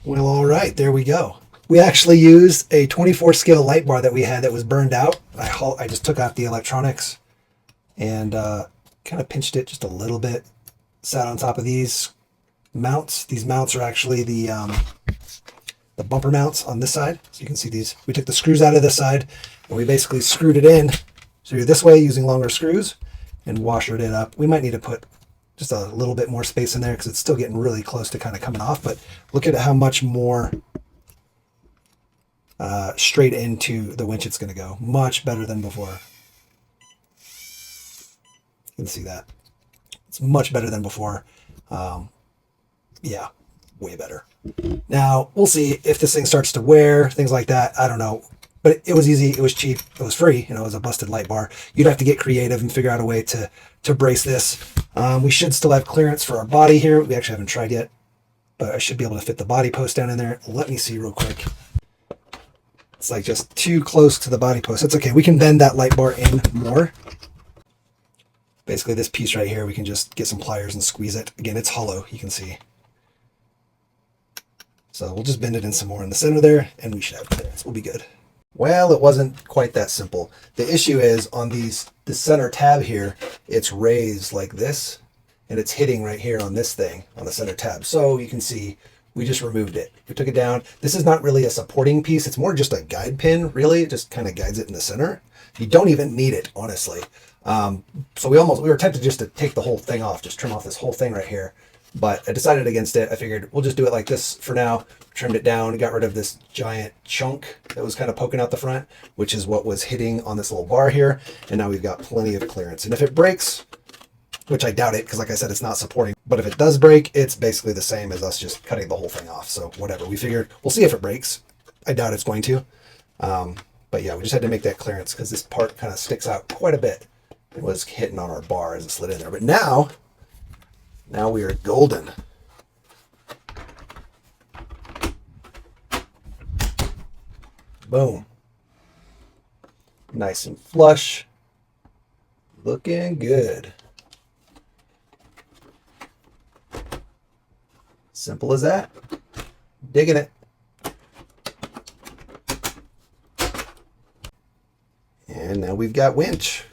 Well, all right, there we go. We actually used a 24 scale light bar that we had that was burned out. I just took out the electronics and kind of pinched it just a little bit. Sat on top of these mounts. These mounts are actually the bumper mounts on this side. So you can see these. We took the screws out of this side and we basically screwed it in. So you're this way using longer screws and washered it up. We might need to put just a little bit more space in there because it's still getting really close to kind of coming off. But look at how much more straight into the winch it's going to go. Much better than before. You can see that. It's much better than before. Yeah, way better. Now, we'll see if this thing starts to wear, things like that. I don't know. But it was easy. It was cheap. It was free. You know, it was a busted light bar. You'd have to get creative and figure out a way to brace this. We should still have clearance for our body here. We actually haven't tried yet. But I should be able to fit the body post down in there. Let me see real quick. It's like just too close to the body post. It's okay. We can bend that light bar in more. Basically, this piece right here, we can just get some pliers and squeeze it. Again, it's hollow, you can see. So we'll just bend it in some more in the center there, and we should have clearance. We'll be good. Well, it wasn't quite that simple. The issue is on the center tab here, it's raised like this, and it's hitting right here on this thing, on the center tab. So you can see we just removed it. We took it down. This is not really a supporting piece. It's more just a guide pin, really. It just kind of guides it in the center. You don't even need it, honestly. So we were tempted just to take the whole thing off, just trim off this whole thing right here. But I decided against it. I figured we'll just do it like this for now. Trimmed it down, got rid of this giant chunk that was kind of poking out the front, which is what was hitting on this little bar here. And now we've got plenty of clearance. And if it breaks, which I doubt it because like I said, it's not supporting. But if it does break, it's basically the same as us just cutting the whole thing off. So whatever, we figured we'll see if it breaks. I doubt it's going to. But yeah, we just had to make that clearance because this part kind of sticks out quite a bit. It was hitting on our bar as it slid in there. But now we are golden. Boom. Nice and flush. Looking good. Simple as that. Digging it. And now we've got winch.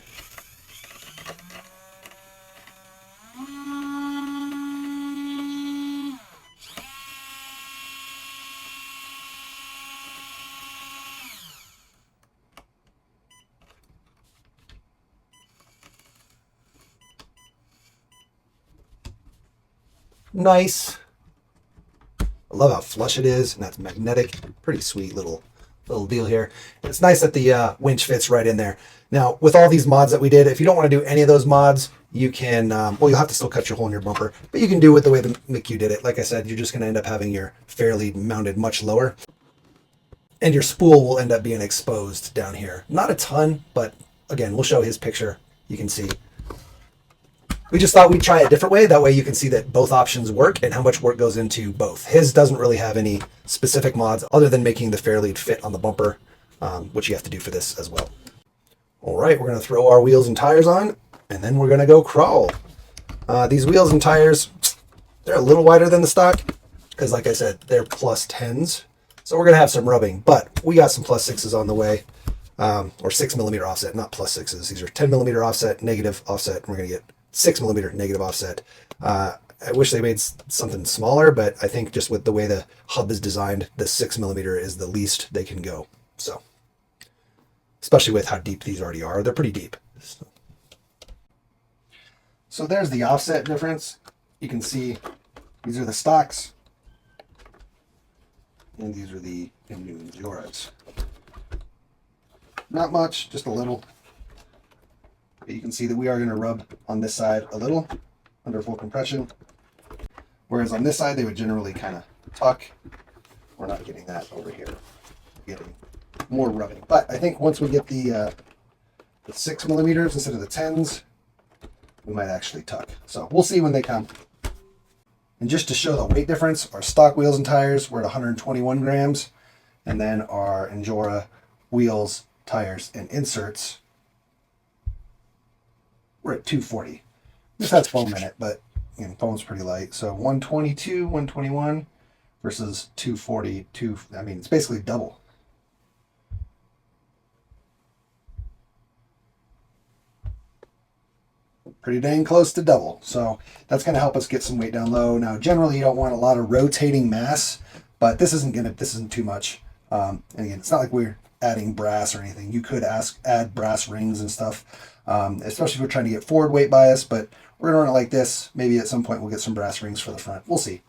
Nice. I love how flush it is, and that's magnetic. Pretty sweet little deal here. And it's nice that the winch fits right in there. Now, with all these mods that we did, if you don't want to do any of those mods, you can, well, you'll have to still cut your hole in your bumper, but you can do it the way the McHugh did it. Like I said, you're just going to end up having your Fairlead mounted much lower, and your spool will end up being exposed down here. Not a ton, but again, we'll show his picture. You can see. We just thought we'd try a different way. That way you can see that both options work and how much work goes into both. His doesn't really have any specific mods other than making the Fairlead fit on the bumper, which you have to do for this as well. All right, we're going to throw our wheels and tires on, and then we're going to go crawl. These wheels and tires, they're a little wider than the stock because, like I said, they're plus 10s. So we're going to have some rubbing, but we got some plus 6s on the way, or 6mm offset, not plus 6s. These are 10mm offset, negative offset, and we're going to get 6mm negative offset. I wish they made something smaller, but I think just with the way the hub is designed, the 6mm is the least they can go. So, especially with how deep these already are, they're pretty deep. So there's the offset difference. You can see these are the stocks, and these are the new Injoras. Not much, just a little. But you can see that we are going to rub on this side a little under full compression, whereas on this side they would generally kind of tuck. We're not getting that over here. We're getting more rubbing. But I think once we get the 6mm instead of the 10s, we might actually tuck. So we'll see when they come. And just to show the weight difference, our stock wheels and tires were at 121 grams, and then our Injora wheels, tires, and inserts we're at 240. This has foam in it, but you know, foam's pretty light. So 122, 121 versus 240. I mean, it's basically double. Pretty dang close to double. So that's going to help us get some weight down low. Now, generally, you don't want a lot of rotating mass, but this isn't too much. And again, it's not like we're adding brass or anything. You could add brass rings and stuff. Especially if we're trying to get forward weight bias, but we're going to run it like this. Maybe at some point we'll get some brass rings for the front. We'll see.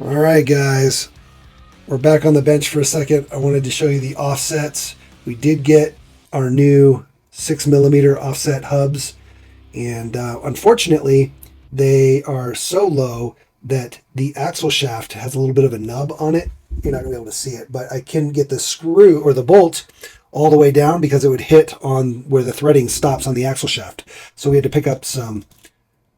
All right, guys, we're back on the bench for a second. I wanted to show you the offsets. We did get our new 6mm offset hubs, and unfortunately, they are so low that the axle shaft has a little bit of a nub on it. You're not going to be able to see it, but I can get the screw or the bolt all the way down because it would hit on where the threading stops on the axle shaft. So we had to pick up some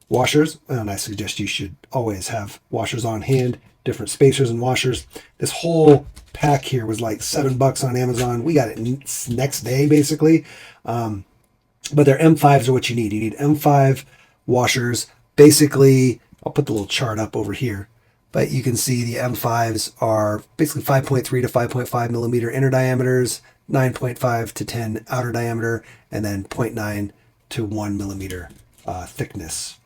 washers, and I suggest you should always have washers on hand, different spacers and washers. This whole pack here was like $7 on Amazon. We got it next day, basically. But their M5s are what you need. You need M5 washers. Basically, I'll put the little chart up over here, but you can see the M5s are basically 5.3 to 5.5 millimeter inner diameters, 9.5 to 10 outer diameter, and then 0.9 to 1 millimeter thickness.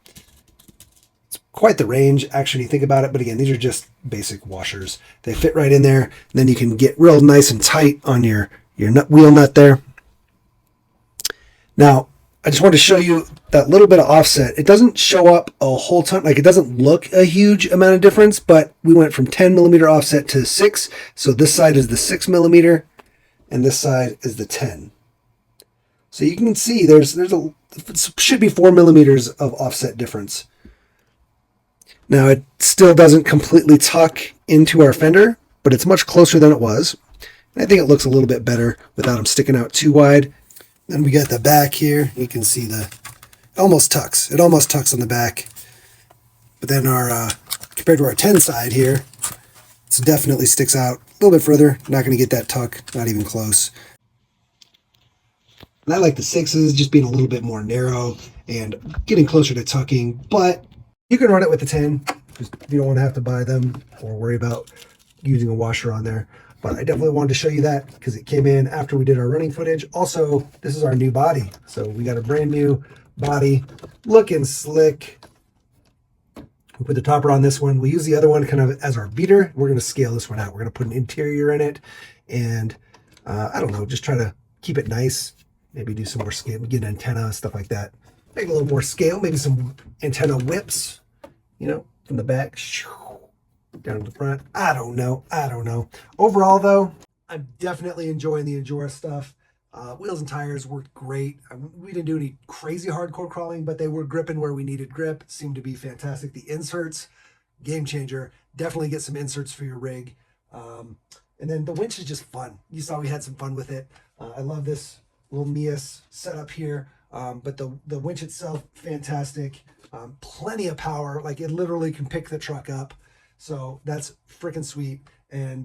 It's quite the range, actually, when you think about it. But again, these are just basic washers. They fit right in there. And then you can get real nice and tight on your wheel nut there. Now, I just wanted to show you that little bit of offset. It doesn't show up a whole ton, like it doesn't look a huge amount of difference, but we went from 10mm offset to 6. So this side is the 6mm and this side is the 10. So you can see it should be 4mm of offset difference. Now it still doesn't completely tuck into our fender, but it's much closer than it was. And I think it looks a little bit better without them sticking out too wide. Then we got the back here. You can see it almost tucks. It almost tucks on the back. But then compared to our 10 side here, it definitely sticks out a little bit further. Not going to get that tuck, not even close. And I like the 6s just being a little bit more narrow and getting closer to tucking. But you can run it with the 10. Just you don't want to have to buy them or worry about using a washer on there. But I definitely wanted to show you that because it came in after we did our running footage. Also, this is our new body. So we got a brand new body, looking slick. We put the topper on this one. We use the other one kind of as our beater. We're going to scale this one out. We're going to put an interior in it. And I don't know, just try to keep it nice. Maybe do some more scale, get an antenna, stuff like that. Make a little more scale, maybe some antenna whips, from the back. Down to the front. I don't know. Overall, though, I'm definitely enjoying the Injora stuff. Wheels and tires worked great. We didn't do any crazy hardcore crawling, but they were gripping where we needed grip. Seemed to be fantastic. The inserts, game changer. Definitely get some inserts for your rig. And then the winch is just fun. You saw we had some fun with it. I love this little Mias setup here. But the winch itself, fantastic. Plenty of power. Like it literally can pick the truck up. So that's freaking sweet. And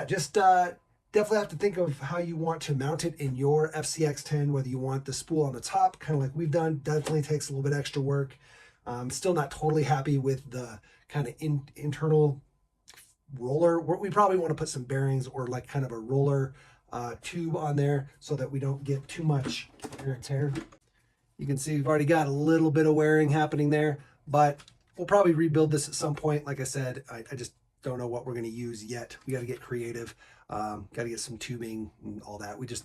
just definitely have to think of how you want to mount it in your FCX10, whether you want the spool on the top, kind of like we've done. Definitely takes a little bit extra work. Still not totally happy with the kind of internal roller. We probably want to put some bearings or like kind of a roller tube on there so that we don't get too much wear and tear. You can see we've already got a little bit of wearing happening there, but we'll probably rebuild this at some point. Like I said, I just don't know what we're going to use yet. We got to get creative. Got to get some tubing and all that. We just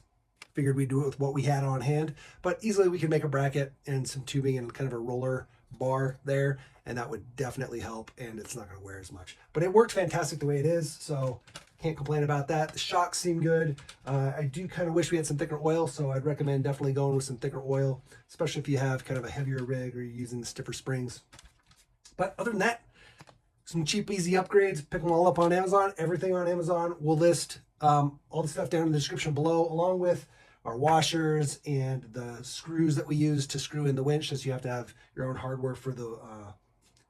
figured we'd do it with what we had on hand, but easily we can make a bracket and some tubing and kind of a roller bar there, and that would definitely help, and it's not going to wear as much. But it worked fantastic the way it is, so can't complain about that. The shocks seem good. I do kind of wish we had some thicker oil, so I'd recommend definitely going with some thicker oil, especially if you have kind of a heavier rig or you're using the stiffer springs. But other than that, some cheap, easy upgrades. Pick them all up on Amazon. Everything on Amazon. We'll list all the stuff down in the description below, along with our washers and the screws that we use to screw in the winch, since you have to have your own hardware for the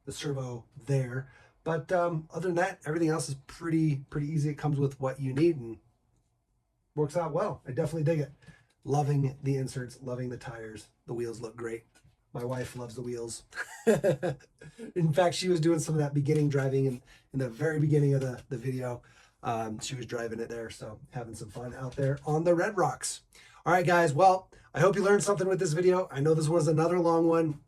servo there. But other than that, everything else is pretty easy. It comes with what you need and works out well. I definitely dig it. Loving the inserts, loving the tires. The wheels look great. My wife loves the wheels. In fact, she was doing some of that beginning driving in the very beginning of the video. She was driving it there, so having some fun out there on the Red Rocks. All right, guys. Well, I hope you learned something with this video. I know this was another long one.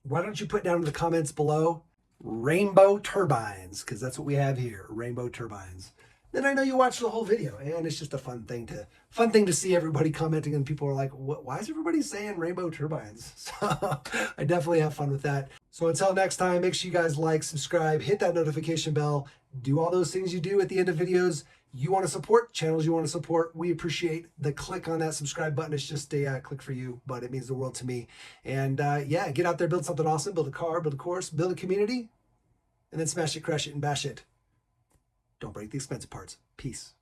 Why don't you put down in the comments below rainbow turbines, because that's what we have here, rainbow turbines. then I know you watched the whole video, and it's just a fun thing to see everybody commenting, and people are like, why is everybody saying rainbow turbines? So I definitely have fun with that. So until next time, make sure you guys like, subscribe, hit that notification bell, do all those things you do at the end of videos you want to support, channels you want to support. We appreciate the click on that subscribe button. It's just a click for you, but it means the world to me. And yeah, get out there, build something awesome, build a car, build a course, build a community, and then smash it, crush it, and bash it. Don't break the expensive parts. Peace.